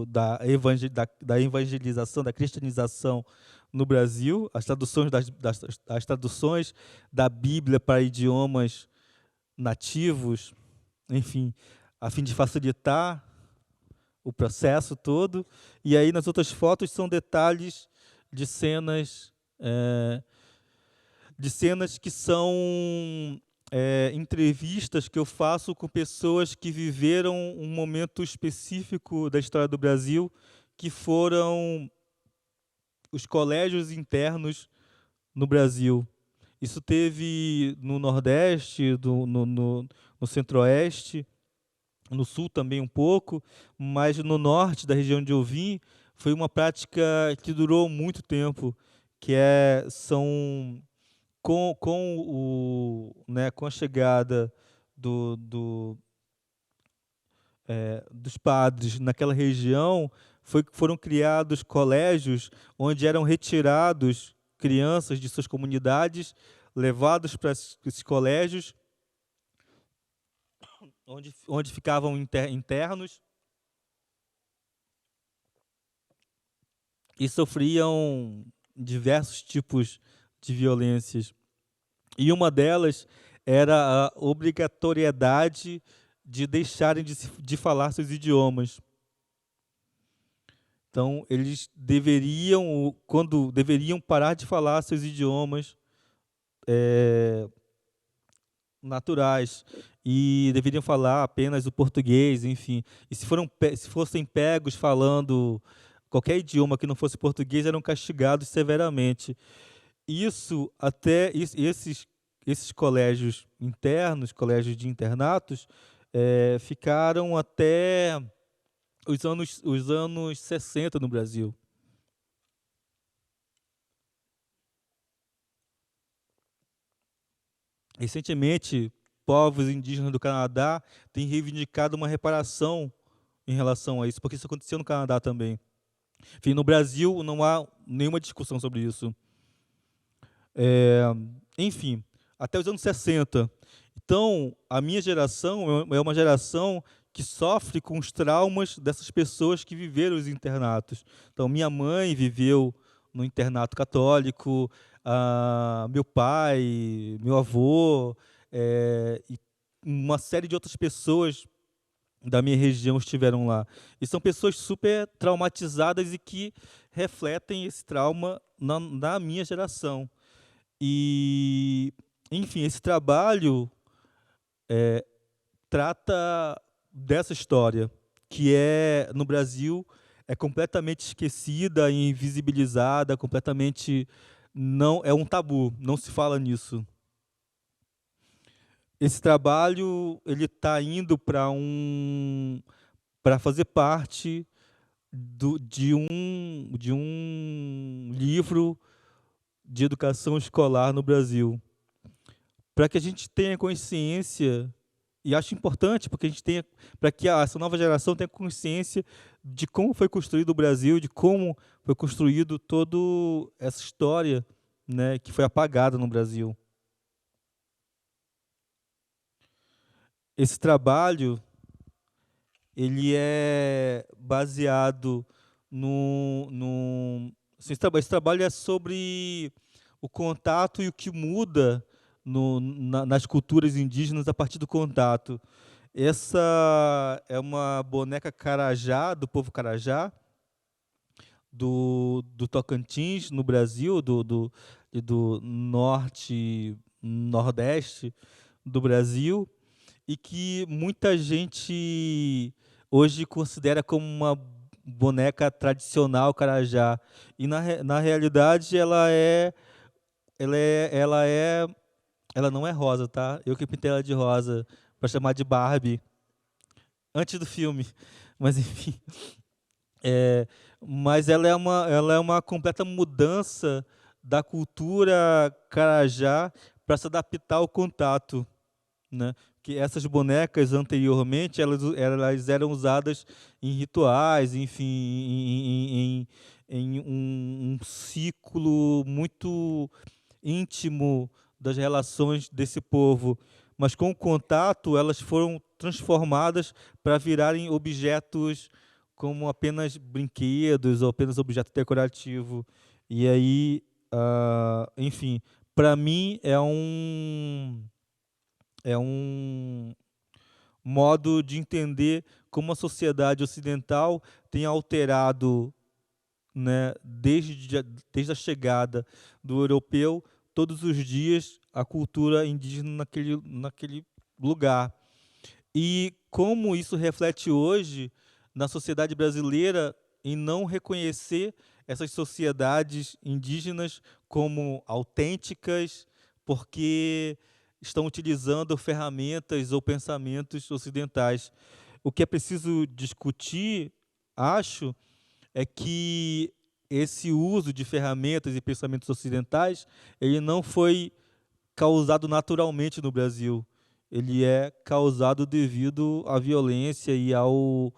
da evangelização, da cristianização no Brasil, as traduções as traduções da Bíblia para idiomas nativos, enfim, a fim de facilitar o processo todo. E aí nas outras fotos são detalhes de cenas que são entrevistas que eu faço com pessoas que viveram um momento específico da história do Brasil, que foram os colégios internos no Brasil. Isso teve no Nordeste, no Centro-Oeste, no Sul também um pouco, mas no Norte, da região de eu vim, foi uma prática que durou muito tempo, que são com a chegada dos padres naquela região, foram criados colégios onde eram retirados crianças de suas comunidades, levados para esses colégios, onde ficavam internos e sofriam diversos tipos de violências. E uma delas era a obrigatoriedade de deixarem de falar seus idiomas. Então, eles deveriam parar de falar seus idiomas naturais e deveriam falar apenas o português, enfim. E se fossem pegos falando qualquer idioma que não fosse português, eram castigados severamente. Esses colégios internos, colégios de internatos, ficaram até os anos 60 no Brasil. Recentemente, povos indígenas do Canadá têm reivindicado uma reparação em relação a isso, porque isso aconteceu no Canadá também. Enfim, no Brasil não há nenhuma discussão sobre isso. Enfim, até os anos 60. Então, a minha geração é uma geração que sofre com os traumas dessas pessoas que viveram os internatos. Então, minha mãe viveu no internato católico, meu pai, meu avô, e uma série de outras pessoas da minha região estiveram lá. E são pessoas super traumatizadas e que refletem esse trauma na minha geração. E, enfim, esse trabalho trata dessa história, que no Brasil é completamente esquecida e invisibilizada, completamente não é um tabu, não se fala nisso. Esse trabalho ele está indo para fazer parte de um livro de educação escolar no Brasil, para que a gente tenha consciência, e acho importante porque para que essa nova geração tenha consciência de como foi construído o Brasil, de como foi construído toda essa história, né, que foi apagada no Brasil. Esse trabalho ele é baseado esse trabalho é sobre o contato e o que muda nas culturas indígenas a partir do contato. Essa é uma boneca carajá, do povo carajá, do Tocantins, no Brasil, do norte, nordeste do Brasil, e que muita gente hoje considera como uma boneca tradicional carajá. E na realidade ela não é rosa, tá? Eu que pintei ela de rosa para chamar de Barbie antes do filme, mas enfim. Mas ela é uma completa mudança da cultura carajá para se adaptar ao contato, né? que essas bonecas anteriormente elas eram usadas em rituais, enfim, em um ciclo muito íntimo das relações desse povo, mas com o contato elas foram transformadas para virarem objetos como apenas brinquedos ou apenas objeto decorativo. E aí, enfim, para mim é um modo de entender como a sociedade ocidental tem alterado, né, desde a chegada do europeu, todos os dias a cultura indígena naquele lugar. E como isso reflete hoje na sociedade brasileira em não reconhecer essas sociedades indígenas como autênticas, porque estão utilizando ferramentas ou pensamentos ocidentais. O que é preciso discutir, acho, é que esse uso de ferramentas e pensamentos ocidentais, ele não foi causado naturalmente no Brasil. Ele é causado devido à violência e ao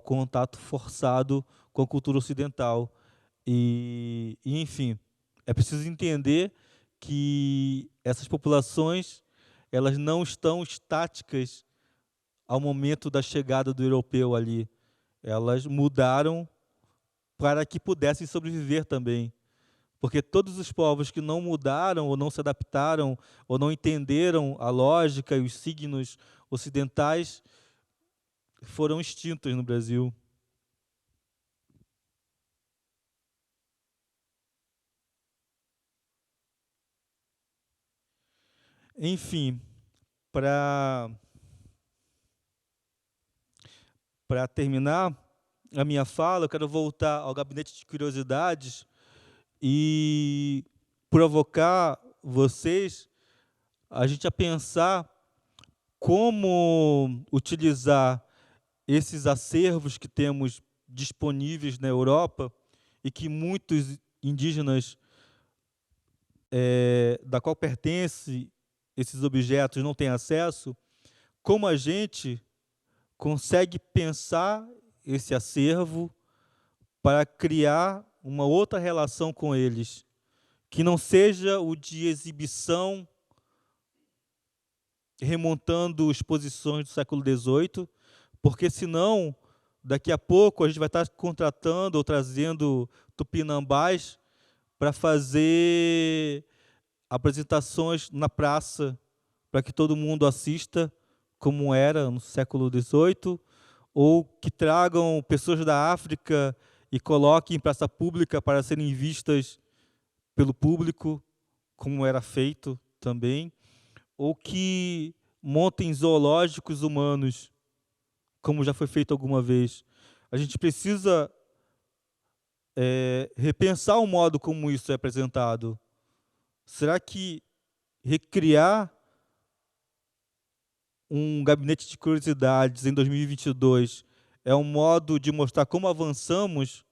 contato forçado com a cultura ocidental. Enfim, é preciso entender que essas populações elas não estão estáticas ao momento da chegada do europeu ali. Elas mudaram para que pudessem sobreviver também. Porque todos os povos que não mudaram, ou não se adaptaram, ou não entenderam a lógica e os signos ocidentais, foram extintos no Brasil. Enfim, para terminar a minha fala, eu quero voltar ao gabinete de curiosidades e provocar vocês a gente a pensar como utilizar esses acervos que temos disponíveis na Europa e que muitos indígenas da qual pertence esses objetos não têm acesso, como a gente consegue pensar esse acervo para criar uma outra relação com eles, que não seja o de exibição remontando exposições do século XVIII, porque senão, daqui a pouco, a gente vai estar contratando ou trazendo tupinambás para fazer apresentações na praça, para que todo mundo assista, como era no século XVIII, ou que tragam pessoas da África e coloquem em praça pública para serem vistas pelo público, como era feito também, ou que montem zoológicos humanos, como já foi feito alguma vez. A gente precisa repensar o modo como isso é apresentado. Será que recriar um gabinete de curiosidades em 2022 é um modo de mostrar como avançamos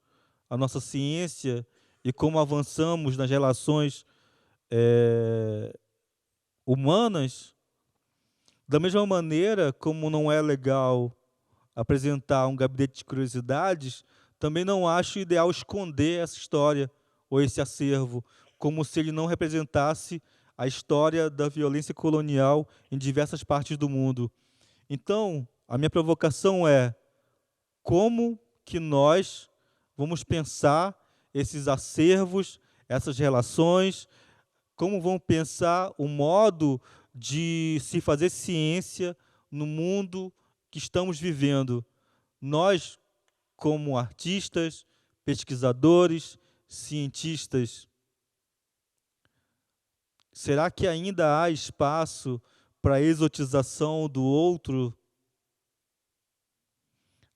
a nossa ciência e como avançamos nas relações humanas? Da mesma maneira como não é legal apresentar um gabinete de curiosidades, também não acho ideal esconder essa história ou esse acervo, como se ele não representasse a história da violência colonial em diversas partes do mundo. Então, a minha provocação é: como que nós vamos pensar esses acervos, essas relações, como vamos pensar o modo de se fazer ciência no mundo que estamos vivendo? Nós, como artistas, pesquisadores, cientistas, será que ainda há espaço para a exotização do outro?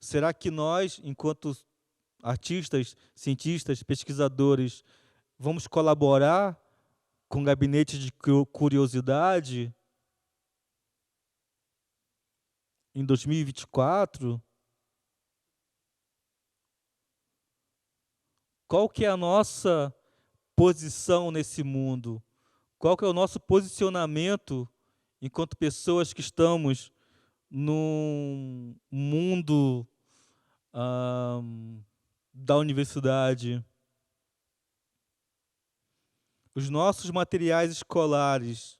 Será que nós, enquanto artistas, cientistas, pesquisadores, vamos colaborar com o gabinete de curiosidade em 2024? Qual que é a nossa posição nesse mundo? Qual que é o nosso posicionamento enquanto pessoas que estamos num mundo da universidade, os nossos materiais escolares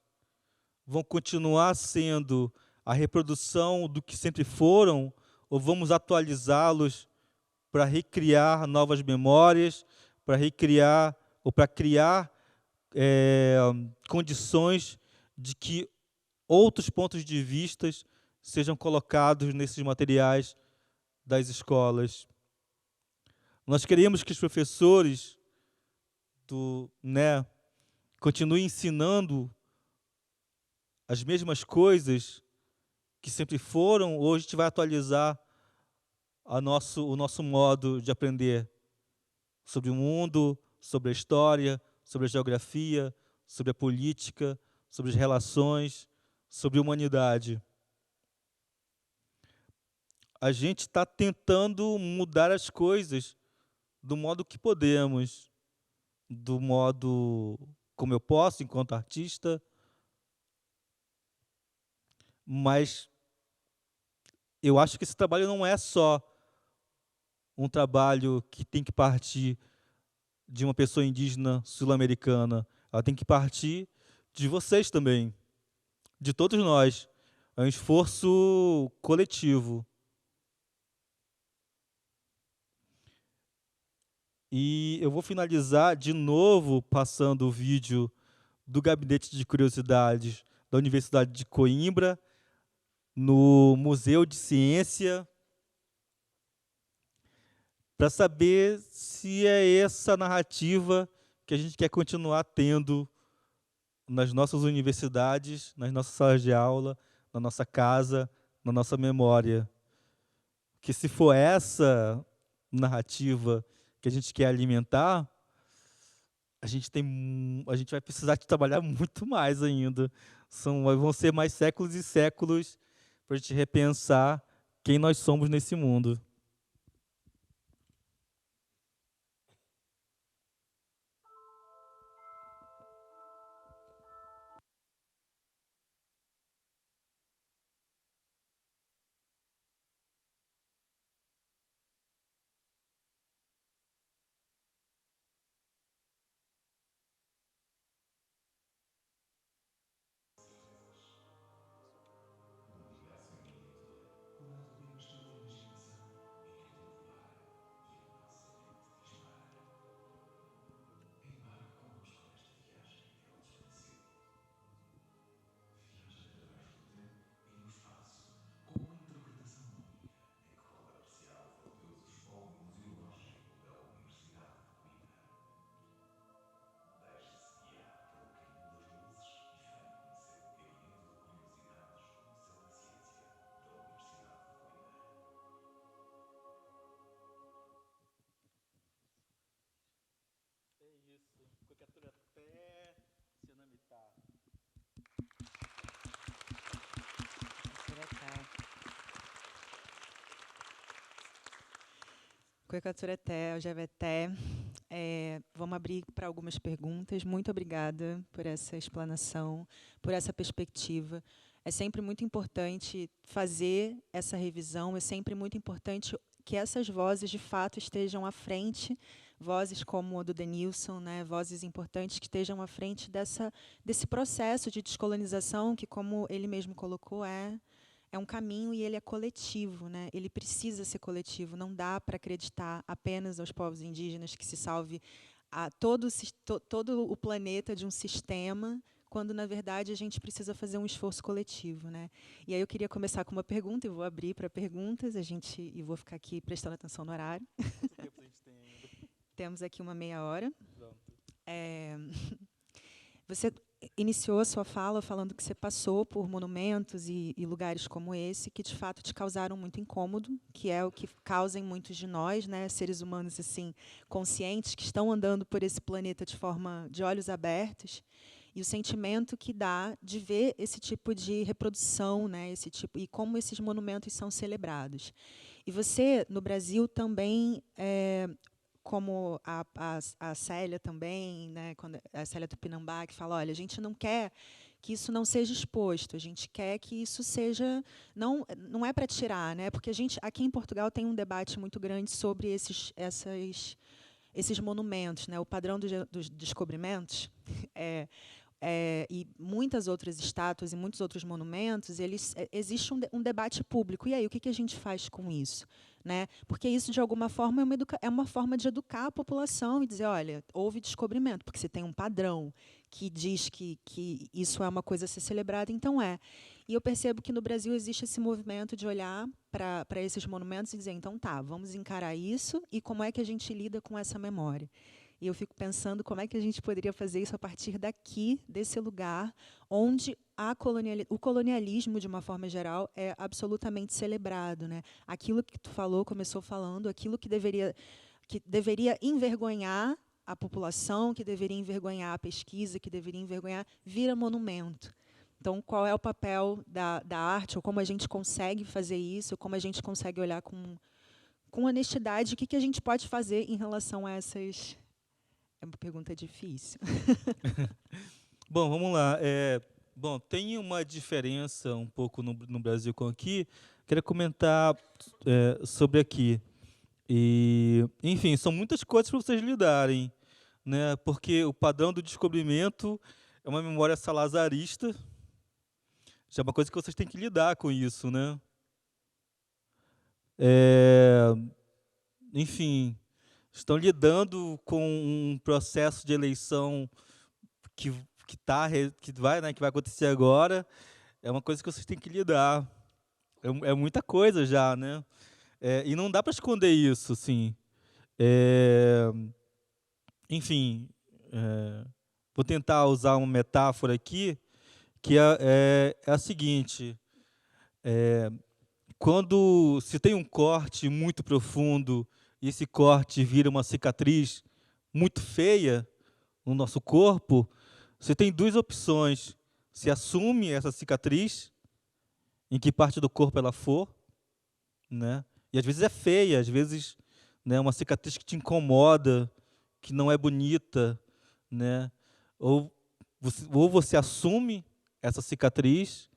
vão continuar sendo a reprodução do que sempre foram, ou vamos atualizá-los para recriar novas memórias, para recriar ou para criar condições de que outros pontos de vista sejam colocados nesses materiais das escolas. Nós queremos que os professores continuem ensinando as mesmas coisas que sempre foram, ou a gente vai atualizar o nosso modo de aprender sobre o mundo, sobre a história, sobre a geografia, sobre a política, sobre as relações, sobre a humanidade. A gente está tentando mudar as coisas do modo que podemos, do modo como eu posso, enquanto artista, mas eu acho que esse trabalho não é só um trabalho que tem que partir de uma pessoa indígena sul-americana, ela tem que partir de vocês também, de todos nós. É um esforço coletivo. E eu vou finalizar de novo passando o vídeo do Gabinete de Curiosidades da Universidade de Coimbra, no Museu de Ciência, para saber se é essa narrativa que a gente quer continuar tendo nas nossas universidades, nas nossas salas de aula, na nossa casa, na nossa memória. Que se for essa narrativa que a gente quer alimentar, a gente vai precisar de trabalhar muito mais ainda. Vão ser mais séculos e séculos para a gente repensar quem nós somos nesse mundo. Kwekatureté, Ojeveté. Vamos abrir para algumas perguntas. Muito obrigada por essa explanação, por essa perspectiva. É sempre muito importante fazer essa revisão, é sempre muito importante que essas vozes, de fato, estejam à frente, vozes como a do Denilson, né, vozes importantes que estejam à frente desse processo de descolonização que, como ele mesmo colocou, é um caminho e ele é coletivo, né? Ele precisa ser coletivo. Não dá para acreditar apenas aos povos indígenas que se salve todo o planeta de um sistema, quando, na verdade, a gente precisa fazer um esforço coletivo, né? E aí eu queria começar com uma pergunta, e vou abrir para perguntas, e vou ficar aqui prestando atenção no horário. Quanto tempo a gente tem ainda? Temos aqui uma meia hora. Pronto. Você iniciou a sua fala falando que você passou por monumentos e lugares como esse que, de fato, te causaram muito incômodo, que é o que causa em muitos de nós, né, seres humanos assim conscientes, que estão andando por esse planeta de olhos abertos, e o sentimento que dá de ver esse tipo de reprodução, né, e como esses monumentos são celebrados. E você, no Brasil, também como a Célia também, né, a Célia Tupinambá, que fala, olha, a gente não quer que isso não seja exposto. A gente quer que isso seja... Não é para tirar, né? Porque a gente, aqui em Portugal, tem um debate muito grande sobre esses monumentos, né? O padrão dos descobrimentos e muitas outras estátuas e muitos outros monumentos, existe um debate público. E aí, o que a gente faz com isso? Né? Porque isso, de alguma forma, é uma forma de educar a população e dizer, olha, houve descobrimento, porque você tem um padrão que diz que isso é uma coisa a ser celebrada, então é. E eu percebo que no Brasil existe esse movimento de olhar para esses monumentos e dizer, então tá, vamos encarar isso e como é que a gente lida com essa memória. E eu fico pensando como é que a gente poderia fazer isso a partir daqui, desse lugar, onde o colonialismo, de uma forma geral, é absolutamente celebrado. Né? Aquilo que tu começou falando, aquilo que deveria envergonhar a população, que deveria envergonhar a pesquisa, que deveria envergonhar, vira monumento. Então, qual é o papel da arte, ou como a gente consegue fazer isso, como a gente consegue olhar com honestidade, o que a gente pode fazer em relação a essas... É uma pergunta difícil. Bom, vamos lá. Bom, tem uma diferença um pouco no Brasil com aqui. Queria comentar sobre aqui. E, enfim, são muitas coisas para vocês lidarem, né? Porque o padrão do descobrimento é uma memória salazarista. Já é uma coisa que vocês têm que lidar com isso, né? Enfim, estão lidando com um processo de eleição que vai acontecer agora. É uma coisa que vocês têm que lidar. É muita coisa já, né? E não dá para esconder isso, assim. Enfim, vou tentar usar uma metáfora aqui, que é a seguinte: quando se tem um corte muito profundo e esse corte vira uma cicatriz muito feia no nosso corpo, você tem duas opções. Se assume essa cicatriz, em que parte do corpo ela for, né? E às vezes é feia, às vezes, né, uma cicatriz que te incomoda, que não é bonita, né? Ou você assume essa cicatriz,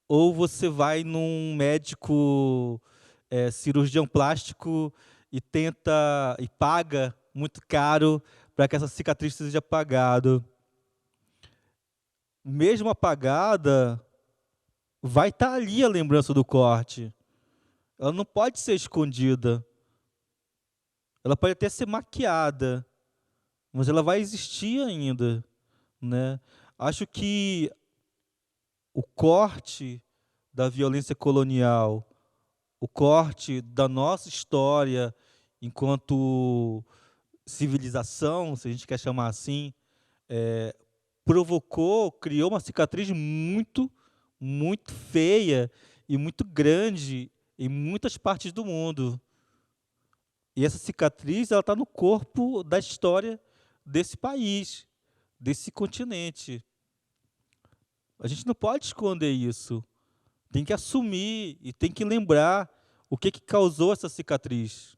ou você vai num médico cirurgião plástico e paga muito caro para que essa cicatriz seja apagada. Mesmo apagada, vai estar ali a lembrança do corte. Ela não pode ser escondida. Ela pode até ser maquiada, mas ela vai existir ainda, né? Acho que o corte da violência colonial, o corte da nossa história enquanto civilização, se a gente quer chamar assim, criou uma cicatriz muito, muito feia e muito grande em muitas partes do mundo. E essa cicatriz ela está no corpo da história desse país, desse continente. A gente não pode esconder isso. Tem que assumir e tem que lembrar o que causou essa cicatriz.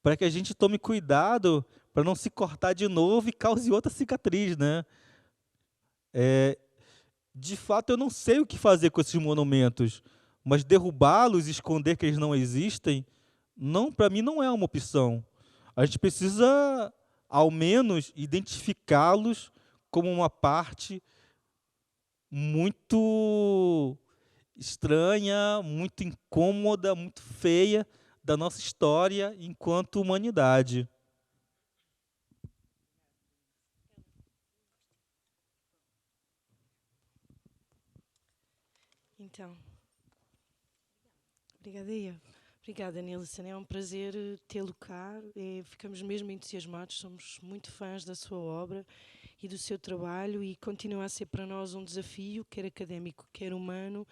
Para que a gente tome cuidado para não se cortar de novo e cause outra cicatriz, né? De fato, eu não sei o que fazer com esses monumentos, mas derrubá-los e esconder que eles não existem, para mim não é uma opção. A gente precisa, ao menos, identificá-los como uma parte muito estranha, muito incômoda, muito feia da nossa história enquanto humanidade. Então, obrigada, Nilson. É um prazer tê-lo cá. Ficamos mesmo entusiasmados, somos muito fãs da sua obra e do seu trabalho e continua a ser para nós um desafio, quer académico, quer humano,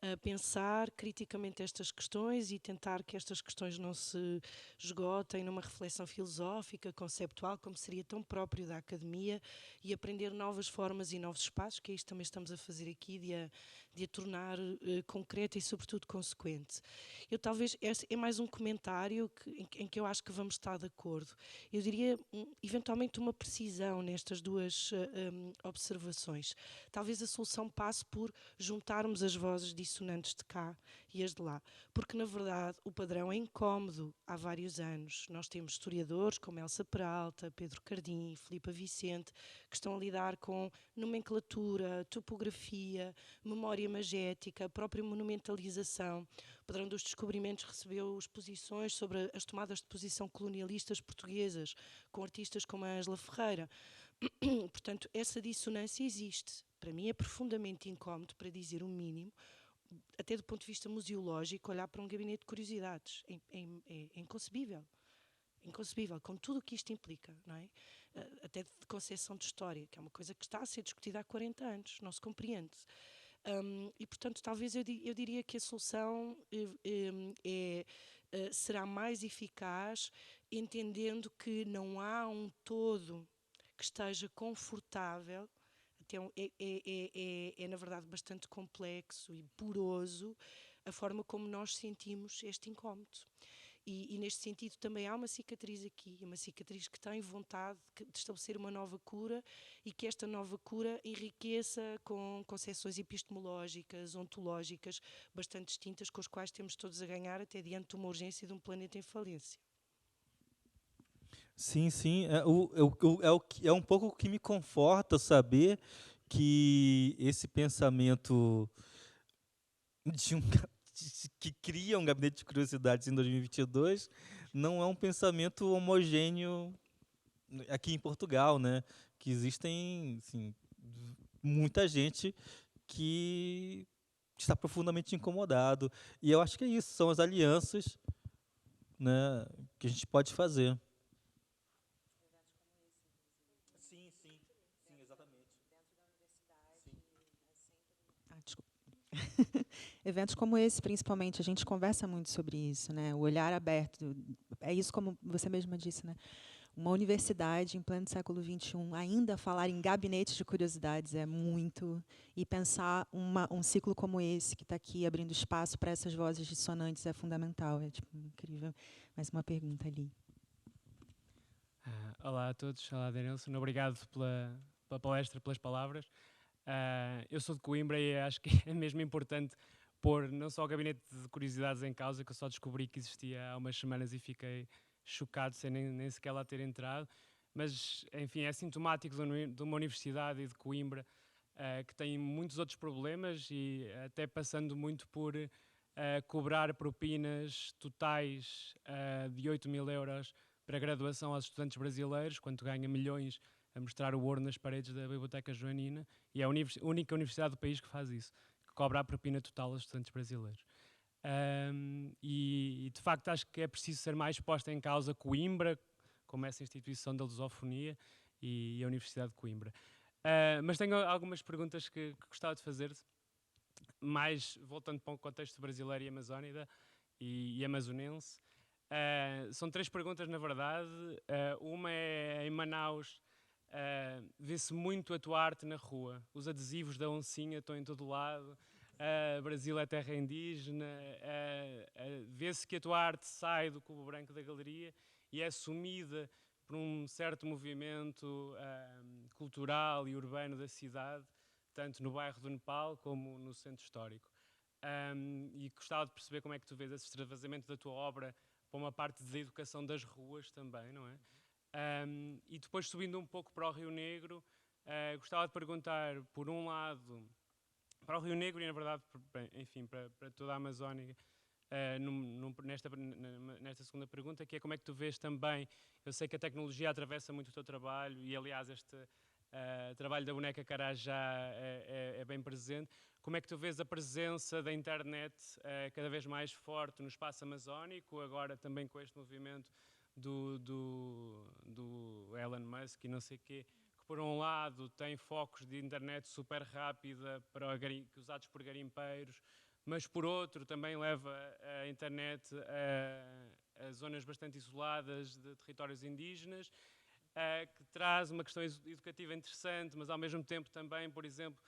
a pensar criticamente estas questões e tentar que estas questões não se esgotem numa reflexão filosófica, conceptual, como seria tão próprio da academia, e aprender novas formas e novos espaços, que é isto também estamos a fazer aqui, de a tornar concreta e, sobretudo, consequente. Eu talvez, esse é mais um comentário em que eu acho que vamos estar de acordo. Eu diria, eventualmente, uma precisão nestas duas observações. Talvez a solução passe por juntarmos as vozes dissonantes de cá e as de lá, porque, na verdade, o padrão é incómodo há vários anos. Nós temos historiadores como Elsa Peralta, Pedro Cardim, Filipa Vicente, que estão a lidar com nomenclatura, topografia, memória magética, a própria monumentalização. O padrão dos descobrimentos recebeu exposições sobre as tomadas de posição colonialistas portuguesas, com artistas como a Ângela Ferreira. Portanto, essa dissonância existe. Para mim é profundamente incómodo, para dizer o mínimo, até do ponto de vista museológico, olhar para um gabinete de curiosidades. É inconcebível. Inconcebível, com tudo o que isto implica, não é? Até de concepção de história, que é uma coisa que está a ser discutida há 40 anos, não se compreende. E, portanto, talvez eu diria que a solução será mais eficaz, entendendo que não há um todo que esteja confortável. É, na verdade, bastante complexo e poroso a forma como nós sentimos este incómodo. E neste sentido também há uma cicatriz aqui, uma cicatriz que tem vontade de estabelecer uma nova cura e que esta nova cura enriqueça com concepções epistemológicas, ontológicas, bastante distintas, com as quais temos todos a ganhar até diante de uma urgência de um planeta em falência. Sim, sim. É um pouco o que me conforta saber que esse pensamento de que cria um gabinete de curiosidades em 2022 não é um pensamento homogêneo aqui em Portugal, né? Que existem, assim, muita gente que está profundamente incomodado. E eu acho que é isso, são as alianças, né, que a gente pode fazer. Sim, sim, sim, exatamente. Desculpa. Eventos como esse, principalmente, a gente conversa muito sobre isso, né? O olhar aberto. É isso, como você mesma disse, né? Uma universidade em pleno século XXI, ainda falar em gabinetes de curiosidades é muito, e pensar um ciclo como esse, que está aqui abrindo espaço para essas vozes dissonantes, é fundamental. É tipo, incrível. Mais uma pergunta ali. Olá a todos, olá Danielson, obrigado pela palestra, pelas palavras. Eu sou de Coimbra e acho que é mesmo importante pôr não só o gabinete de curiosidades em causa, que eu só descobri que existia há umas semanas e fiquei chocado sem nem sequer lá ter entrado, mas enfim é sintomático de uma universidade e de Coimbra que tem muitos outros problemas e até passando muito por cobrar propinas totais de 8.000 euros para graduação aos estudantes brasileiros, quando ganha milhões a mostrar o ouro nas paredes da Biblioteca Joanina, e é a única universidade do país que faz isso, que cobra a propina total aos estudantes brasileiros. E de facto acho que é preciso ser mais posta em causa Coimbra, como essa instituição da lusofonia, e a Universidade de Coimbra. Mas tenho algumas perguntas que gostava de fazer, mais voltando para o contexto brasileiro e amazónida e amazonense. São 3 perguntas, na verdade. Uma é em Manaus, vê-se muito a tua arte na rua. Os adesivos da oncinha estão em todo lado. Brasil é terra indígena. Vê-se que a tua arte sai do cubo branco da galeria e é assumida por um certo movimento cultural e urbano da cidade, tanto no bairro do Nepal como no centro histórico. E gostava de perceber como é que tu vês esse extravasamento da tua obra para uma parte da educação das ruas também, não é? E depois, subindo um pouco para o Rio Negro, gostava de perguntar, por um lado, para o Rio Negro e, na verdade, enfim, para toda a Amazónia, nesta segunda pergunta, que é como é que tu vês também, eu sei que a tecnologia atravessa muito o teu trabalho e, aliás, este trabalho da boneca Carajá é bem presente. Como é que tu vês a presença da internet cada vez mais forte no espaço amazónico, agora também com este movimento do Elon Musk e não sei o quê, que por um lado tem focos de internet super rápida usados por garimpeiros, mas por outro também leva a internet a zonas bastante isoladas de territórios indígenas, que traz uma questão educativa interessante, mas ao mesmo tempo também, por exemplo,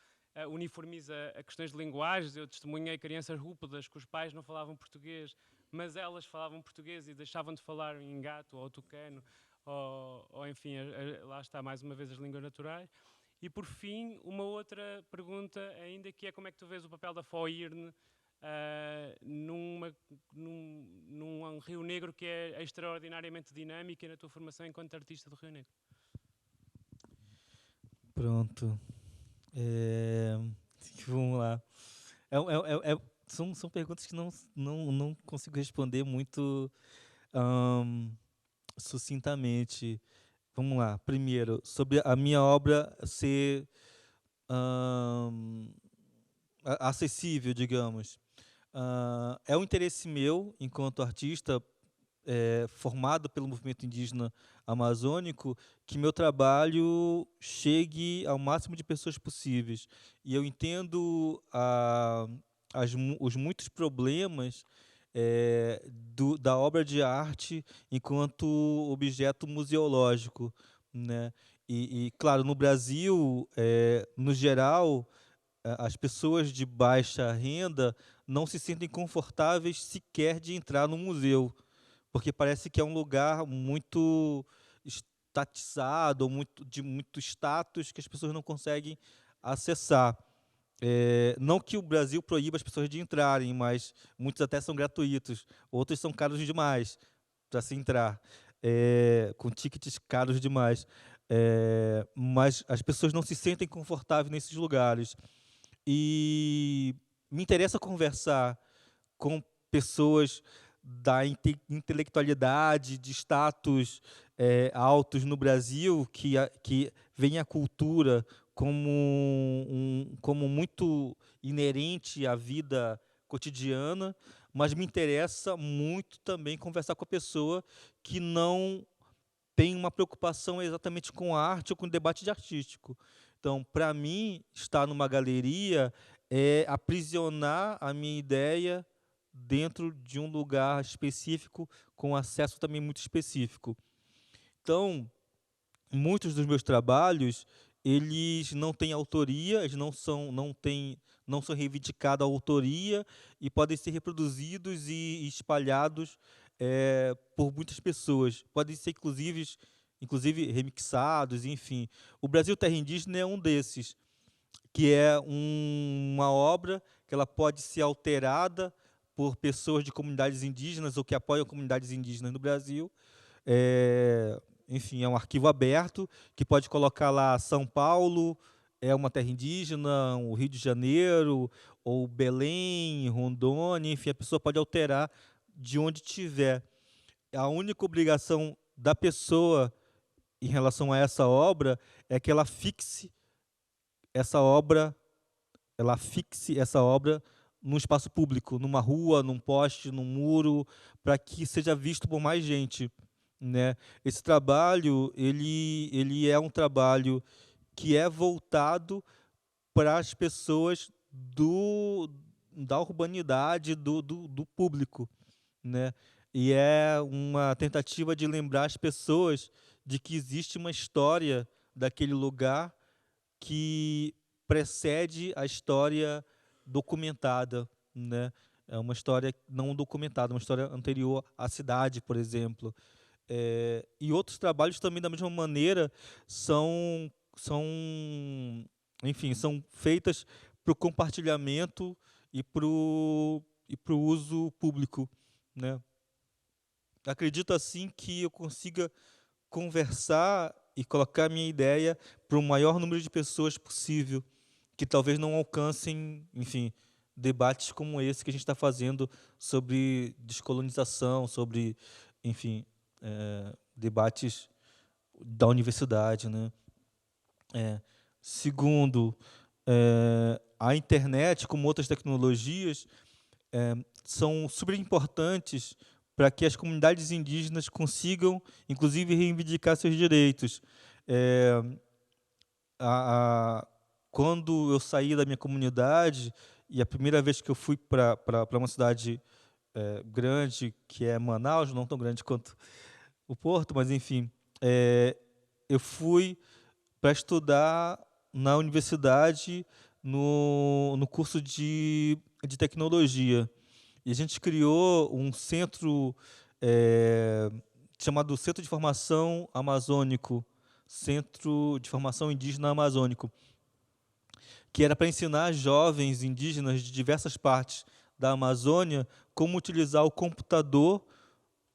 uniformiza a questões de linguagens. Eu testemunhei crianças rúpedas que os pais não falavam português, mas elas falavam português e deixavam de falar em gato ou tucano, ou enfim, lá está mais uma vez as línguas naturais. E por fim, uma outra pergunta ainda, que é como é que tu vês o papel da FOIRN num Rio Negro que é extraordinariamente dinâmico, e na tua formação enquanto artista do Rio Negro? Pronto. Vamos lá. São perguntas que não consigo responder muito sucintamente. Vamos lá. Primeiro, sobre a minha obra ser acessível, digamos. É um interesse meu, enquanto artista, formado pelo movimento indígena amazônico, que meu trabalho chegue ao máximo de pessoas possíveis. E eu entendo os muitos problemas da obra de arte enquanto objeto museológico, né? E claro, no Brasil, no geral, as pessoas de baixa renda não se sentem confortáveis sequer de entrar no museu, porque parece que é um lugar muito estatizado, de muito status, que as pessoas não conseguem acessar. Não que o Brasil proíba as pessoas de entrarem, mas muitos até são gratuitos, outros são caros demais para se entrar, com tickets caros demais. Mas as pessoas não se sentem confortáveis nesses lugares. E me interessa conversar com pessoas da intelectualidade, de status altos no Brasil, que veem a cultura como muito inerente à vida cotidiana, mas me interessa muito também conversar com a pessoa que não tem uma preocupação exatamente com a arte ou com o debate artístico. Então, para mim, estar numa galeria é aprisionar a minha ideia dentro de um lugar específico, com acesso também muito específico. Então, muitos dos meus trabalhos, eles não têm autoria, eles não são reivindicados a autoria, e podem ser reproduzidos e espalhados por muitas pessoas. Podem ser, inclusive remixados, enfim. O Brasil Terra Indígena é um desses, que é uma obra que ela pode ser alterada por pessoas de comunidades indígenas ou que apoiam comunidades indígenas no Brasil. Enfim, é um arquivo aberto que pode colocar lá São Paulo, é uma terra indígena, o Rio de Janeiro, ou Belém, Rondônia, enfim, a pessoa pode alterar de onde tiver. A única obrigação da pessoa em relação a essa obra é que ela fixe essa obra num espaço público, numa rua, num poste, num muro, para que seja visto por mais gente, né? Esse trabalho, ele é um trabalho que é voltado para as pessoas da urbanidade, do público, né? E é uma tentativa de lembrar as pessoas de que existe uma história daquele lugar que precede a história documentada, né? É uma história não documentada, uma história anterior à cidade, por exemplo. E outros trabalhos também, da mesma maneira, enfim, são feitas para o compartilhamento e para o uso público, né? Acredito, assim, que eu consiga conversar e colocar minha ideia para o maior número de pessoas possível, que talvez não alcancem, enfim, debates como esse que a gente está fazendo sobre descolonização, sobre, enfim, debates da universidade, né? Segundo, a internet, como outras tecnologias, são super importantes para que as comunidades indígenas consigam, inclusive, reivindicar seus direitos. Quando eu saí da minha comunidade, e a primeira vez que eu fui para uma cidade grande, que é Manaus, não tão grande quanto o Porto, mas, enfim, eu fui para estudar na universidade no curso de tecnologia. E a gente criou um centro chamado Centro de Formação Amazônico, Centro de Formação Indígena Amazônico, que era para ensinar jovens indígenas de diversas partes da Amazônia como utilizar o computador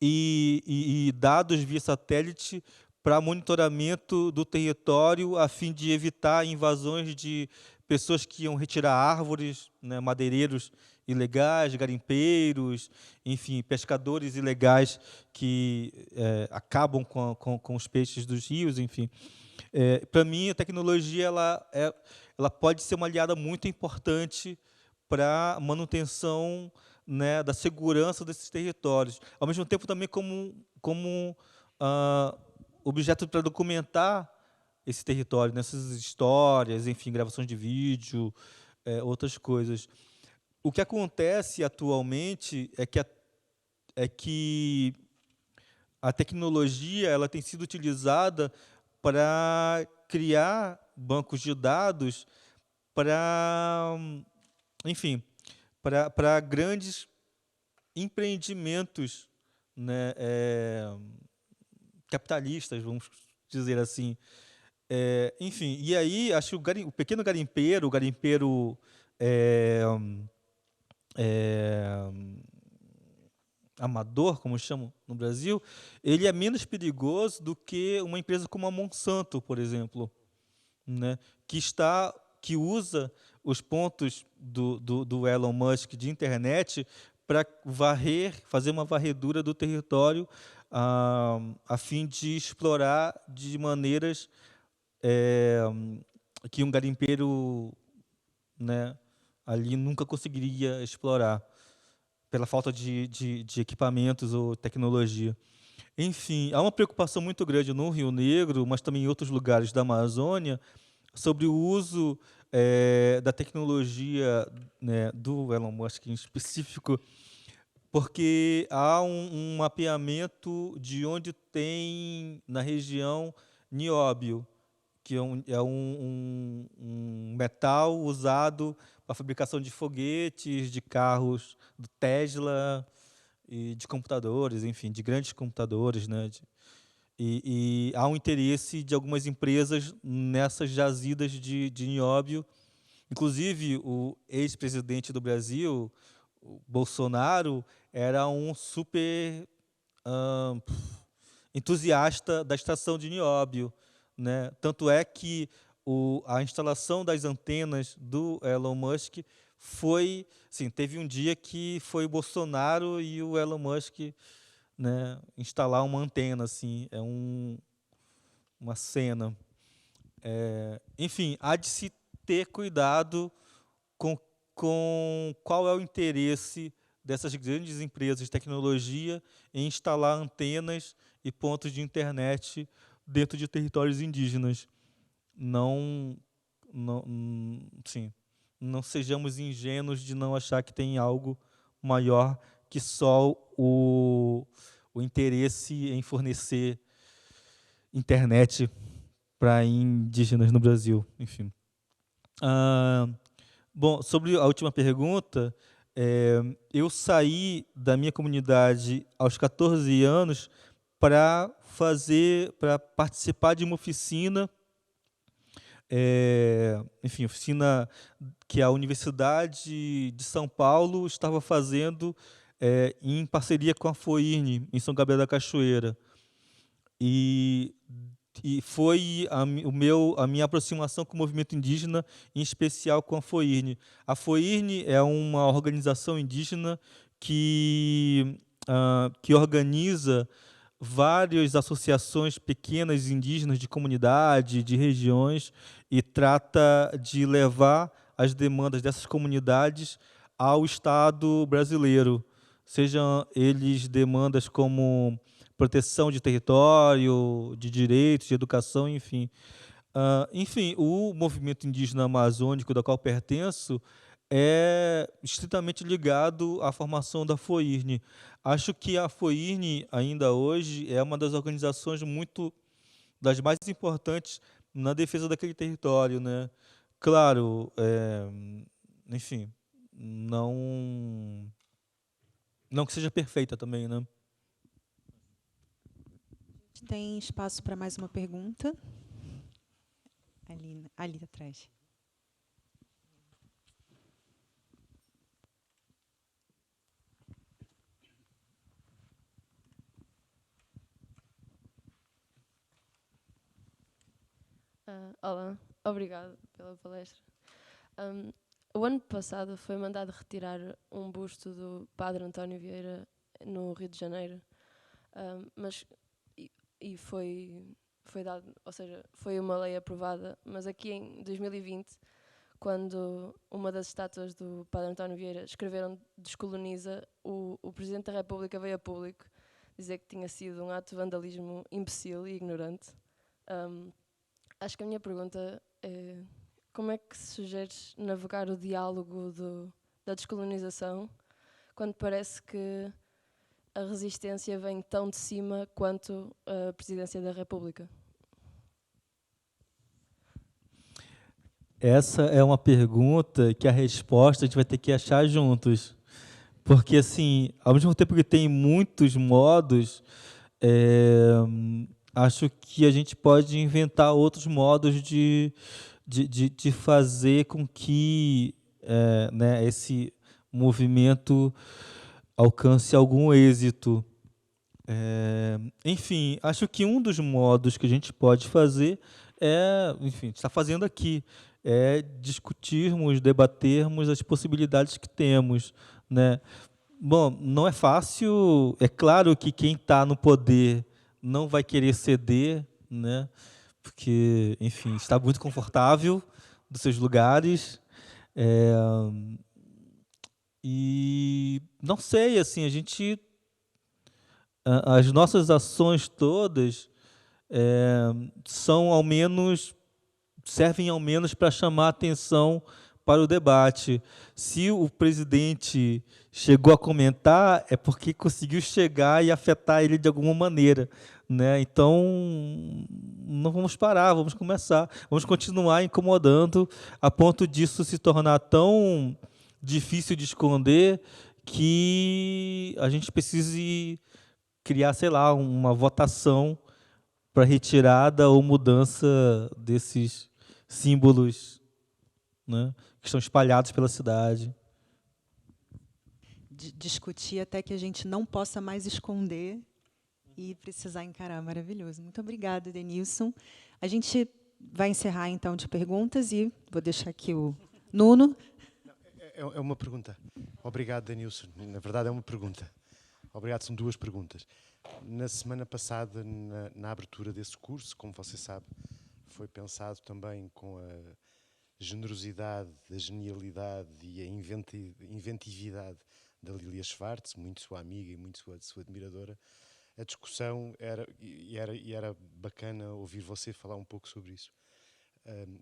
e dados via satélite para monitoramento do território, a fim de evitar invasões de pessoas que iam retirar árvores, né, madeireiros ilegais, garimpeiros, enfim, pescadores ilegais que acabam com os peixes dos rios, enfim. Para mim, a tecnologia ela pode ser uma aliada muito importante para a manutenção, né, da segurança desses territórios. Ao mesmo tempo, também como objeto para documentar esse território, nessas histórias, enfim, gravações de vídeo, outras coisas. O que acontece atualmente é que a tecnologia ela tem sido utilizada para criar bancos de dados para, enfim, para grandes empreendimentos, né, capitalistas, vamos dizer assim. Enfim, e aí acho que o pequeno garimpeiro, o garimpeiro amador, como chamam no Brasil, ele é menos perigoso do que uma empresa como a Monsanto, por exemplo, né, que usa os pontos do Elon Musk de internet para fazer uma varredura do território a fim de explorar de maneiras que um garimpeiro, né, ali nunca conseguiria explorar, pela falta de equipamentos ou tecnologia. Enfim, há uma preocupação muito grande no Rio Negro, mas também em outros lugares da Amazônia, sobre o uso da tecnologia, né, do Elon Musk em específico, porque há um mapeamento de onde tem, na região, nióbio, que um metal usado para a fabricação de foguetes, de carros do Tesla e de computadores, enfim, de grandes computadores, né? E há um interesse de algumas empresas nessas jazidas de nióbio. Inclusive, o ex-presidente do Brasil, o Bolsonaro, era um super entusiasta da extração de nióbio, né? Tanto é que a instalação das antenas do Elon Musk foi, assim, teve um dia que foi o Bolsonaro e o Elon Musk, né, instalar uma antena, assim, uma cena. Enfim, há de se ter cuidado com qual é o interesse dessas grandes empresas de tecnologia em instalar antenas e pontos de internet dentro de territórios indígenas. Sim, não sejamos ingênuos de não achar que tem algo maior que só o interesse em fornecer internet para indígenas no Brasil, enfim. Bom, sobre a última pergunta, eu saí da minha comunidade aos 14 anos para participar de uma oficina, enfim, oficina que a Universidade de São Paulo estava fazendo em parceria com a FOIRN, em São Gabriel da Cachoeira. E foi a minha aproximação com o movimento indígena, em especial com a FOIRN. A FOIRN é uma organização indígena que organiza várias associações pequenas indígenas de comunidade, de regiões, e trata de levar as demandas dessas comunidades ao Estado brasileiro, sejam eles demandas como proteção de território, de direitos, de educação, enfim. Enfim, o movimento indígena amazônico, da qual pertenço, é estritamente ligado à formação da FOIRN. Acho que a FOIRN, ainda hoje, é uma das organizações das mais importantes na defesa daquele território, né? claro, enfim, não que seja perfeita também, né? Tem espaço para mais uma pergunta? Ali atrás. Olá, obrigado pela palestra. O ano passado foi mandado retirar um busto do Padre António Vieira no Rio de Janeiro, mas e foi dado, ou seja, foi uma lei aprovada, mas aqui em 2020, quando uma das estátuas do Padre António Vieira escreveram descoloniza, o Presidente da República veio a público dizer que tinha sido um ato de vandalismo imbecil e ignorante. Acho que a minha pergunta é: como é que sugeres navegar o diálogo da descolonização quando parece que a resistência vem tão de cima quanto a Presidência da República? Essa é uma pergunta que a resposta a gente vai ter que achar juntos. Porque, assim, ao mesmo tempo que tem muitos modos, acho que a gente pode inventar outros modos de fazer com que né, esse movimento alcance algum êxito. Enfim, acho que um dos modos que a gente pode fazer enfim, está fazendo aqui, é discutirmos, debatermos as possibilidades que temos, né? Bom, não é fácil. É claro que quem está no poder não vai querer ceder, né? Porque, enfim, está muito confortável dos seus lugares. É, e não sei, assim, as nossas ações todas são ao menos servem ao menos para chamar atenção para o debate. Se o presidente chegou a comentar, é porque conseguiu chegar e afetar ele de alguma maneira, né? Então, não vamos parar, vamos começar. Vamos continuar incomodando a ponto disso se tornar tão difícil de esconder que a gente precise criar, sei lá, uma votação para retirada ou mudança desses símbolos, né, que estão espalhados pela cidade. Discutir até que a gente não possa mais esconder e precisar encarar. Maravilhoso. Muito obrigada, Denilson. A gente vai encerrar, então, de perguntas e vou deixar aqui o Nuno. É uma pergunta. Obrigado, Denilson. Na verdade, é uma pergunta. Obrigado, são duas perguntas. Na semana passada, na abertura desse curso, como você sabe, foi pensado também com a generosidade, a genialidade e a inventividade da Lilia Schwartz, muito sua amiga e muito sua admiradora. A discussão era bacana ouvir você falar um pouco sobre isso.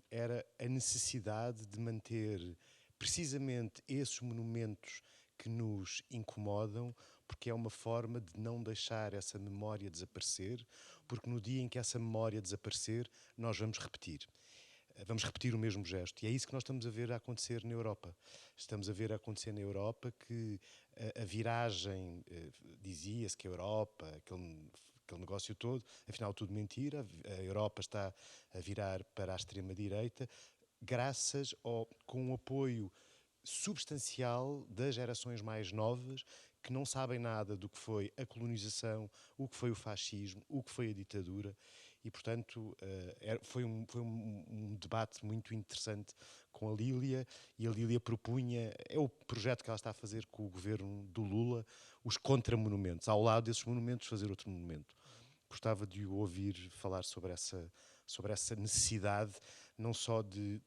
Era a necessidade de manter precisamente esses monumentos que nos incomodam, porque é uma forma de não deixar essa memória desaparecer, porque no dia em que essa memória desaparecer, nós vamos repetir o mesmo gesto. E é isso que nós estamos a ver acontecer na Europa. Estamos a ver acontecer na Europa que a viragem, dizia-se que a Europa, aquele negócio todo, afinal tudo mentira, a Europa está a virar para a extrema-direita, com um apoio substancial das gerações mais novas que não sabem nada do que foi a colonização, o que foi o fascismo, o que foi a ditadura. E, portanto, foi um debate muito interessante com a Lília, e a Lília propunha, é o projeto que ela está a fazer com o governo do Lula, os contramonumentos, ao lado desses monumentos fazer outro monumento. Gostava de o ouvir falar sobre essa necessidade, não só de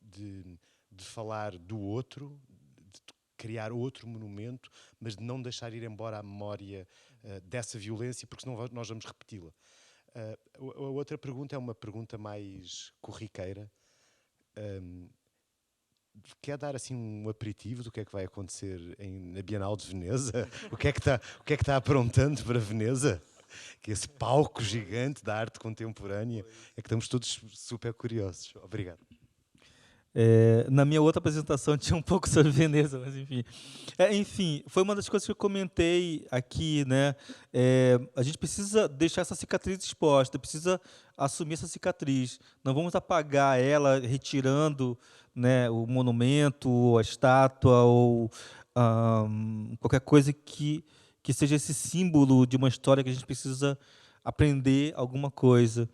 falar do outro, de criar outro monumento, mas de não deixar ir embora a memória dessa violência, porque senão nós vamos repeti-la. A outra pergunta é uma pergunta mais corriqueira. Quer dar assim um aperitivo do que é que vai acontecer na Bienal de Veneza? O que é que está aprontando para Veneza? Que esse palco gigante da arte contemporânea, é que estamos todos super curiosos. Obrigado. Na minha outra apresentação tinha um pouco sobre Veneza, mas enfim. Enfim, foi uma das coisas que eu comentei aqui, né? A gente precisa deixar essa cicatriz exposta, precisa assumir essa cicatriz. Não vamos apagar ela retirando, né, o monumento, ou a estátua, ou qualquer coisa que seja esse símbolo de uma história que a gente precisa aprender alguma coisa.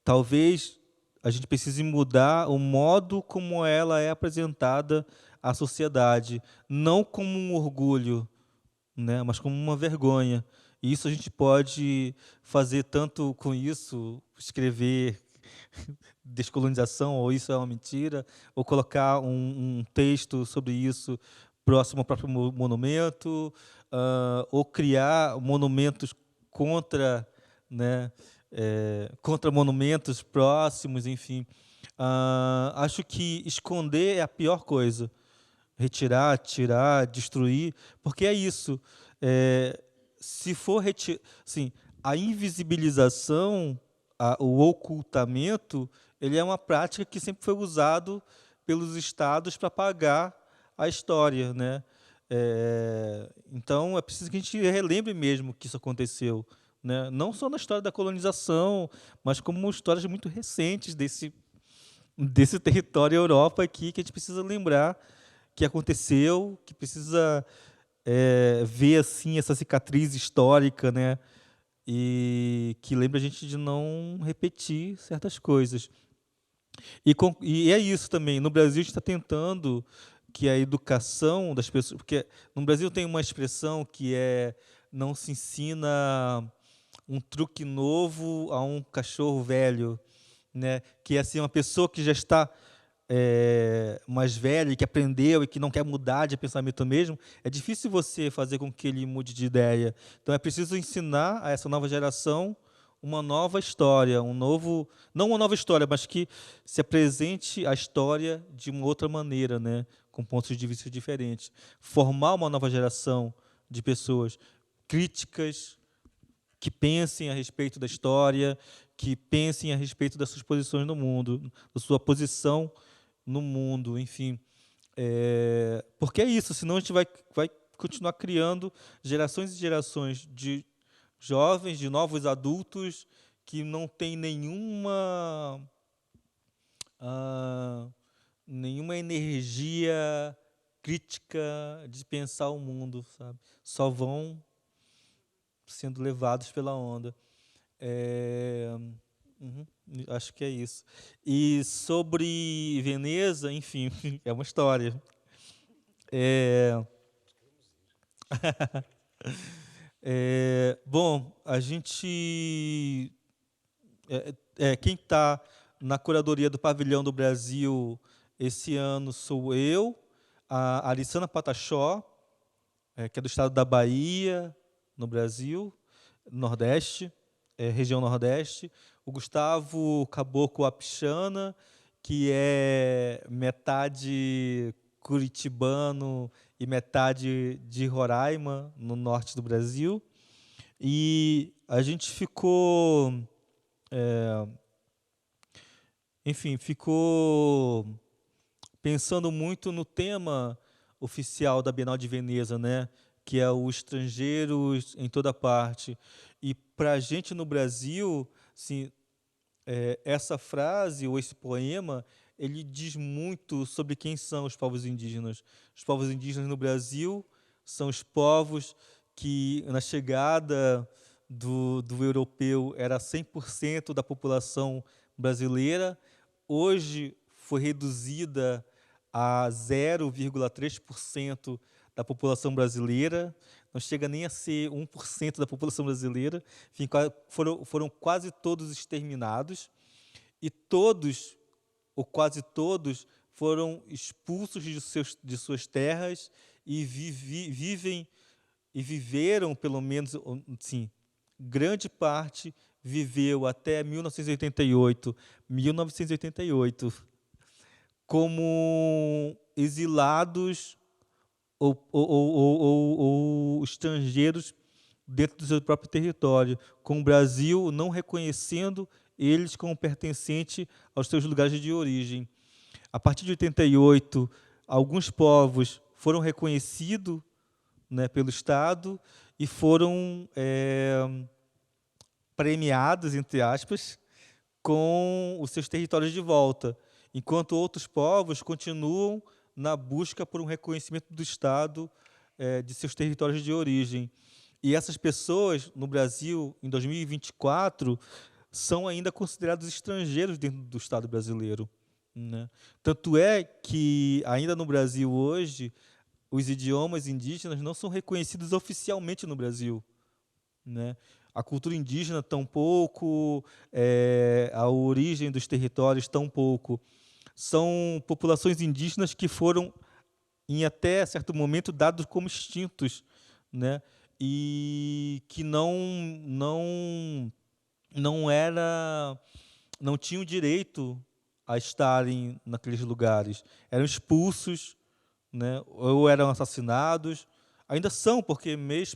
Talvez a gente precise mudar o modo como ela é apresentada à sociedade, não como um orgulho, né, mas como uma vergonha. E isso a gente pode fazer tanto com isso, escrever descolonização, ou isso é uma mentira, ou colocar um texto sobre isso próximo ao próprio monumento, ou criar monumentos contra, né, contra monumentos próximos, enfim. Acho que esconder é a pior coisa. Retirar, tirar, destruir, porque é isso. Se for assim, a invisibilização, o ocultamento, ele é uma prática que sempre foi usado pelos estados para apagar a história, né? Então, é preciso que a gente relembre mesmo que isso aconteceu, né? Não só na história da colonização, mas como histórias muito recentes desse território Europa aqui, que a gente precisa lembrar que aconteceu, que precisa ver assim essa cicatriz histórica, né? E que lembra a gente de não repetir certas coisas. E é isso também. No Brasil, a gente está tentando que a educação das pessoas... Porque no Brasil tem uma expressão que é não se ensina um truque novo a um cachorro velho, né? Que é assim, uma pessoa que já está mais velha, e que aprendeu e que não quer mudar de pensamento mesmo, é difícil você fazer com que ele mude de ideia. Então, é preciso ensinar a essa nova geração uma nova história, não uma nova história, mas que se apresente a história de uma outra maneira, né? Com pontos de vista diferentes. Formar uma nova geração de pessoas críticas, que pensem a respeito da história, que pensem a respeito das suas posições no mundo, da sua posição no mundo, enfim. Porque é isso, senão a gente vai continuar criando gerações e gerações de jovens, de novos adultos, que não têm nenhuma energia crítica de pensar o mundo, sabe? Só vão sendo levados pela onda. Acho que é isso. E sobre Veneza, enfim, é uma história. Bom, a gente... quem está na curadoria do Pavilhão do Brasil esse ano sou eu, a Alissana Patachó, que é do estado da Bahia, no Brasil, Nordeste, região Nordeste, o Gustavo Caboclo Apixana, que é metade curitibano e metade de Roraima, no norte do Brasil. E a gente ficou... ficou pensando muito no tema oficial da Bienal de Veneza, né? Que é o estrangeiros em toda parte. E para a gente no Brasil, assim, essa frase ou esse poema, ele diz muito sobre quem são os povos indígenas. Os povos indígenas no Brasil são os povos que, na chegada do europeu, era 100% da população brasileira. Hoje foi reduzida a 0,3% da população brasileira, não chega nem a ser 1% da população brasileira. Enfim, foram quase todos exterminados, e todos, ou quase todos, foram expulsos de suas terras e viveram, pelo menos, sim, grande parte viveu até 1988, como exilados ou estrangeiros dentro do seu próprio território, com o Brasil não reconhecendo eles como pertencente aos seus lugares de origem. A partir de 88, alguns povos foram reconhecidos, né, pelo Estado e foram premiados, entre aspas, com os seus territórios de volta, enquanto outros povos continuam na busca por um reconhecimento do Estado de seus territórios de origem. E essas pessoas, no Brasil, em 2024, são ainda considerados estrangeiros dentro do Estado brasileiro, né? Tanto é que, ainda no Brasil hoje, os idiomas indígenas não são reconhecidos oficialmente no Brasil, né? A cultura indígena tampouco, a origem dos territórios tampouco. São populações indígenas que foram, em até certo momento, dados como extintos, né? E que não tinham direito a estarem naqueles lugares. Eram expulsos, né? Ou eram assassinados. Ainda são, porque mês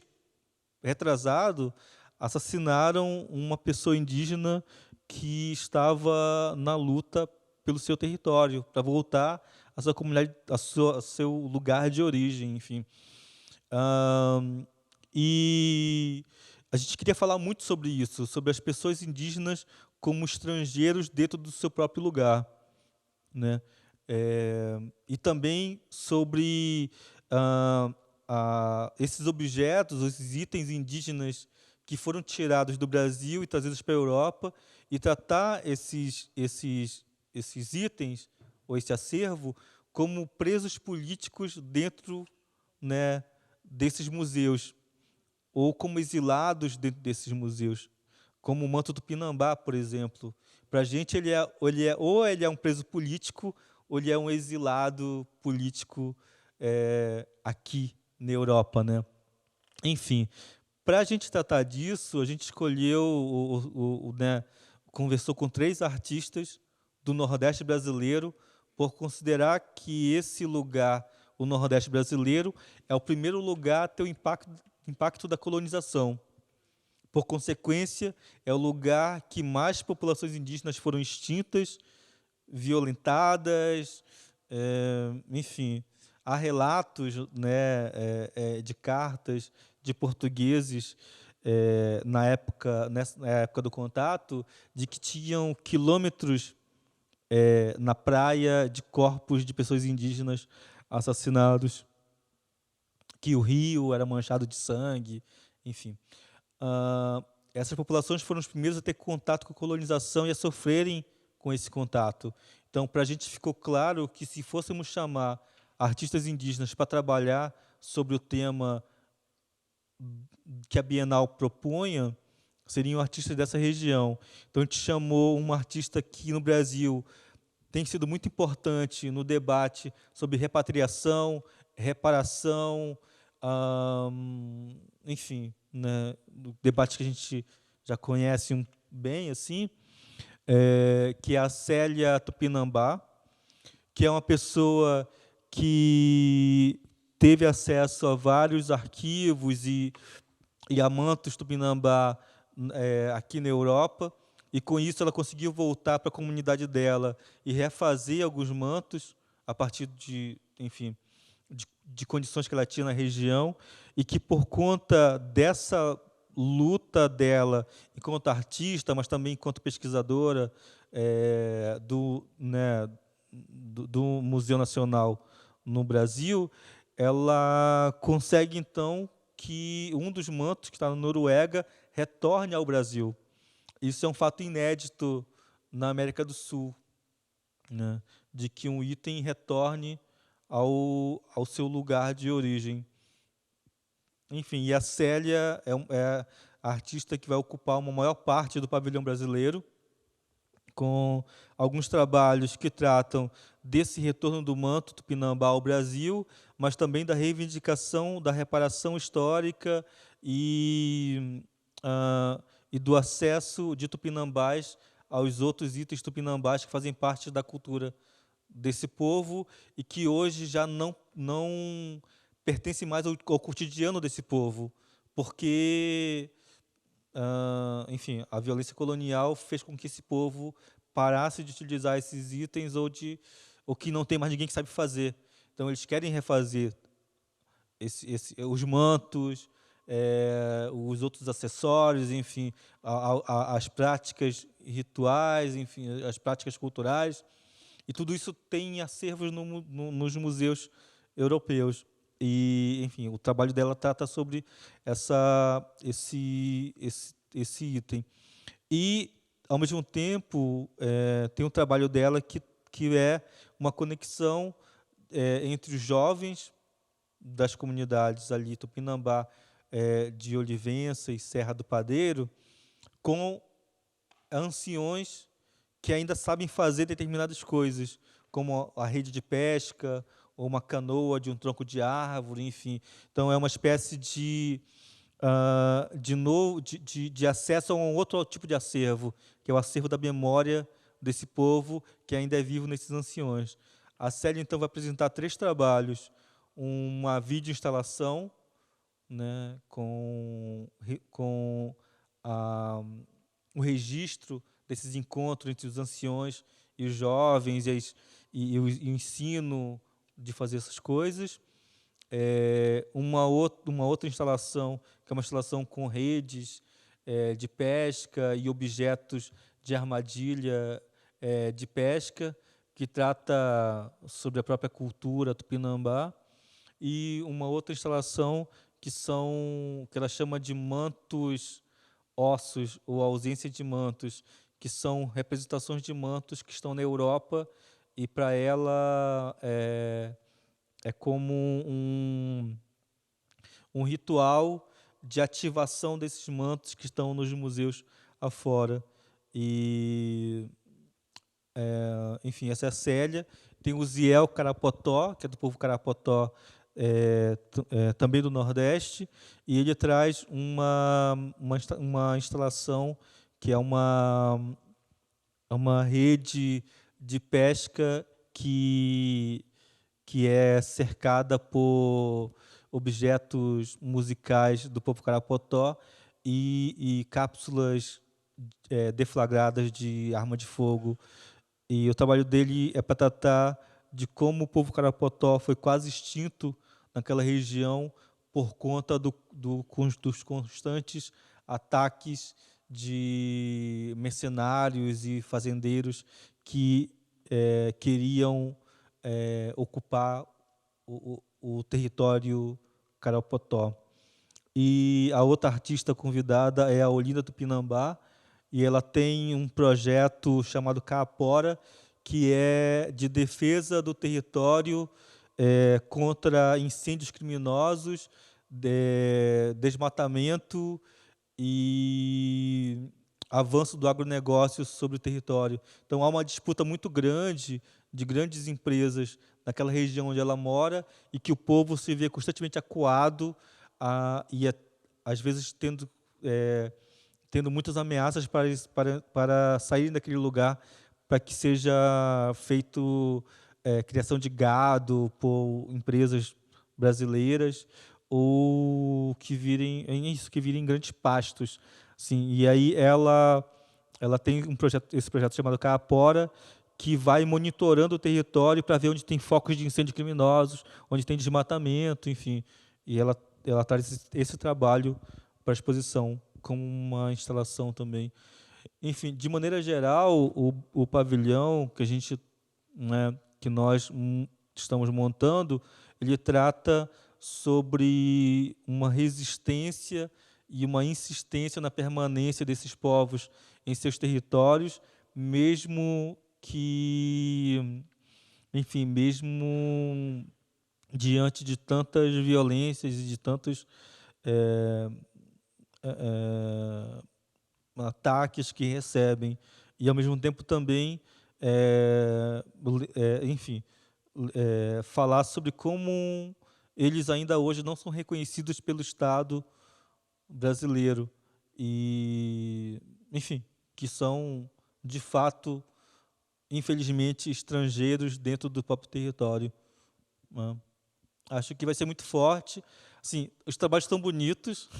retrasado assassinaram uma pessoa indígena que estava na luta pelo seu território, para voltar à sua comunidade, ao seu lugar de origem, enfim. E a gente queria falar muito sobre isso, sobre as pessoas indígenas como estrangeiros dentro do seu próprio lugar, né? E também sobre esses objetos, esses itens indígenas que foram tirados do Brasil e trazidos para a Europa, e tratar esses itens, ou esse acervo, como presos políticos dentro, né, desses museus, ou como exilados dentro desses museus, como o manto do Tupinambá, por exemplo. Para a gente, ou ele é um preso político, ou ele é um exilado político aqui na Europa, né? Enfim, para a gente tratar disso, a gente escolheu, né, conversou com 3 artistas do Nordeste brasileiro, por considerar que esse lugar, o Nordeste brasileiro, é o primeiro lugar a ter o impacto da colonização. Por consequência, é o lugar que mais populações indígenas foram extintas, violentadas, enfim. Há relatos, né, de cartas de portugueses na época do contato, de que tinham quilômetros na praia de corpos de pessoas indígenas assassinados, que o rio era manchado de sangue, enfim. Essas populações foram os primeiros a ter contato com a colonização e a sofrerem com esse contato. Então, para a gente ficou claro que, se fôssemos chamar artistas indígenas para trabalhar sobre o tema que a Bienal propunha, seriam artistas dessa região. Então, a gente chamou um artista que, no Brasil, tem sido muito importante no debate sobre repatriação, reparação, enfim, né, debate que a gente já conhece bem, assim, que é a Célia Tupinambá, que é uma pessoa que teve acesso a vários arquivos e a mantos Tupinambá aqui na Europa, e com isso ela conseguiu voltar para a comunidade dela e refazer alguns mantos a partir de, enfim, de condições que ela tinha na região, e que, por conta dessa luta dela enquanto artista, mas também enquanto pesquisadora do Museu Nacional no Brasil, ela consegue, então, que um dos mantos que está na Noruega retorne ao Brasil. Isso é um fato inédito na América do Sul, né, de que um item retorne ao seu lugar de origem. Enfim, e a Célia é a artista que vai ocupar uma maior parte do pavilhão brasileiro, com alguns trabalhos que tratam desse retorno do manto Tupinambá ao Brasil, mas também da reivindicação da reparação histórica e do acesso de tupinambás aos outros itens tupinambás que fazem parte da cultura desse povo e que hoje já não pertence mais ao cotidiano desse povo, porque enfim, a violência colonial fez com que esse povo parasse de utilizar esses itens ou que não tem mais ninguém que sabe fazer. Então, eles querem refazer os mantos, os outros acessórios, enfim, as práticas rituais, enfim, as práticas culturais. E tudo isso tem acervos nos museus europeus. E, enfim, o trabalho dela trata sobre esse item. E, ao mesmo tempo, tem um trabalho dela que é uma conexão entre os jovens das comunidades ali, Tupinambá, de Olivença e Serra do Padeiro, com anciões que ainda sabem fazer determinadas coisas, como a rede de pesca, ou uma canoa de um tronco de árvore, enfim. Então, é uma espécie de acesso a um outro tipo de acervo, que é o acervo da memória desse povo que ainda é vivo nesses anciões. A Célia, então, vai apresentar 3 trabalhos: uma videoinstalação, né, com o registro desses encontros entre os anciões e os jovens, e o ensino de fazer essas coisas. Uma outra instalação, que é uma instalação com redes de pesca e objetos de armadilha de pesca, que trata sobre a própria cultura tupinambá. E uma outra instalação que ela chama de mantos ossos, ou ausência de mantos, que são representações de mantos que estão na Europa, e para ela é como um ritual de ativação desses mantos que estão nos museus afora. E, enfim, essa é a Célia. Tem o Ziel Carapotó, que é do povo Carapotó, também do Nordeste, e ele traz uma instalação que é uma rede de pesca que é cercada por objetos musicais do povo Carapotó e cápsulas deflagradas de arma de fogo. E o trabalho dele é para tratar de como o povo Carapotó foi quase extinto naquela região por conta dos constantes ataques de mercenários e fazendeiros que queriam ocupar o território Carapotó. E a outra artista convidada é a Olinda Tupinambá, e ela tem um projeto chamado Caapora, que é de defesa do território contra incêndios criminosos, desmatamento e avanço do agronegócio sobre o território. Então, há uma disputa muito grande de grandes empresas naquela região onde ela mora, e que o povo se vê constantemente acuado às vezes tendo muitas ameaças para saírem daquele lugar, para que seja feito criação de gado por empresas brasileiras, ou que virem grandes pastos. Assim, e aí ela tem esse projeto chamado Caapora, que vai monitorando o território para ver onde tem focos de incêndio criminosos, onde tem desmatamento, enfim. E ela traz esse trabalho para a exposição, como uma instalação também. Enfim, de maneira geral, o pavilhão que nós estamos montando, ele trata sobre uma resistência e uma insistência na permanência desses povos em seus territórios, mesmo diante de tantas violências e de tantos ataques que recebem, e ao mesmo tempo também falar sobre como eles ainda hoje não são reconhecidos pelo Estado brasileiro, e enfim, que são de fato, infelizmente, estrangeiros dentro do próprio território. Né? Acho que vai ser muito forte. Assim, os trabalhos estão bonitos,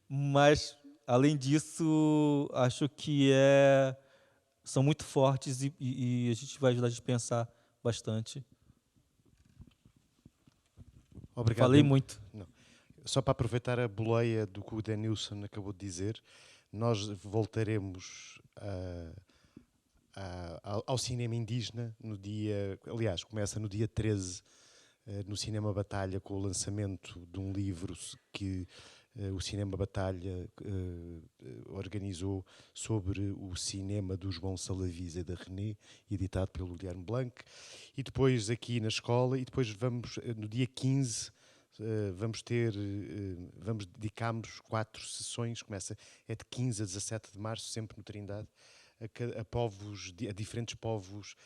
mas além disso, acho que são muito fortes e a gente vai ajudar a gente a pensar bastante. Obrigado. Falei muito. Não. Só para aproveitar a boleia do que o Denilson acabou de dizer, nós voltaremos ao cinema indígena no dia... Aliás, começa no dia 13, no Cinema Batalha, com o lançamento de um livro que o Cinema Batalha organizou sobre o cinema do João Salavisa e da René, editado pelo Guilherme Blanc. E depois aqui na escola, e depois vamos, no dia 15... vamos dedicarmos 4 sessões, é de 15 a 17 de março, sempre no Trindade, a diferentes povos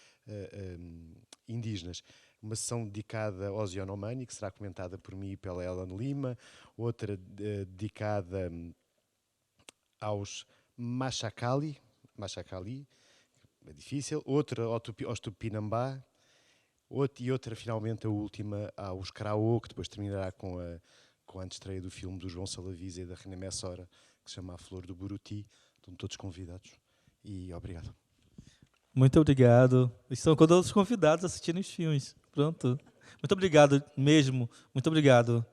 indígenas. Uma sessão dedicada aos Yanomami, que será comentada por mim e pela Ellen Lima, outra dedicada aos Machacali, é difícil, outra aos Tupinambá, e outra, finalmente, a última, aos Karaô, que depois terminará com a antestreia do filme do João Salavisa e da René Messora, que se chama A Flor do Buruti. Estão todos convidados. E obrigado. Muito obrigado. Estão todos os convidados a assistirem os filmes. Pronto. Muito obrigado mesmo. Muito obrigado.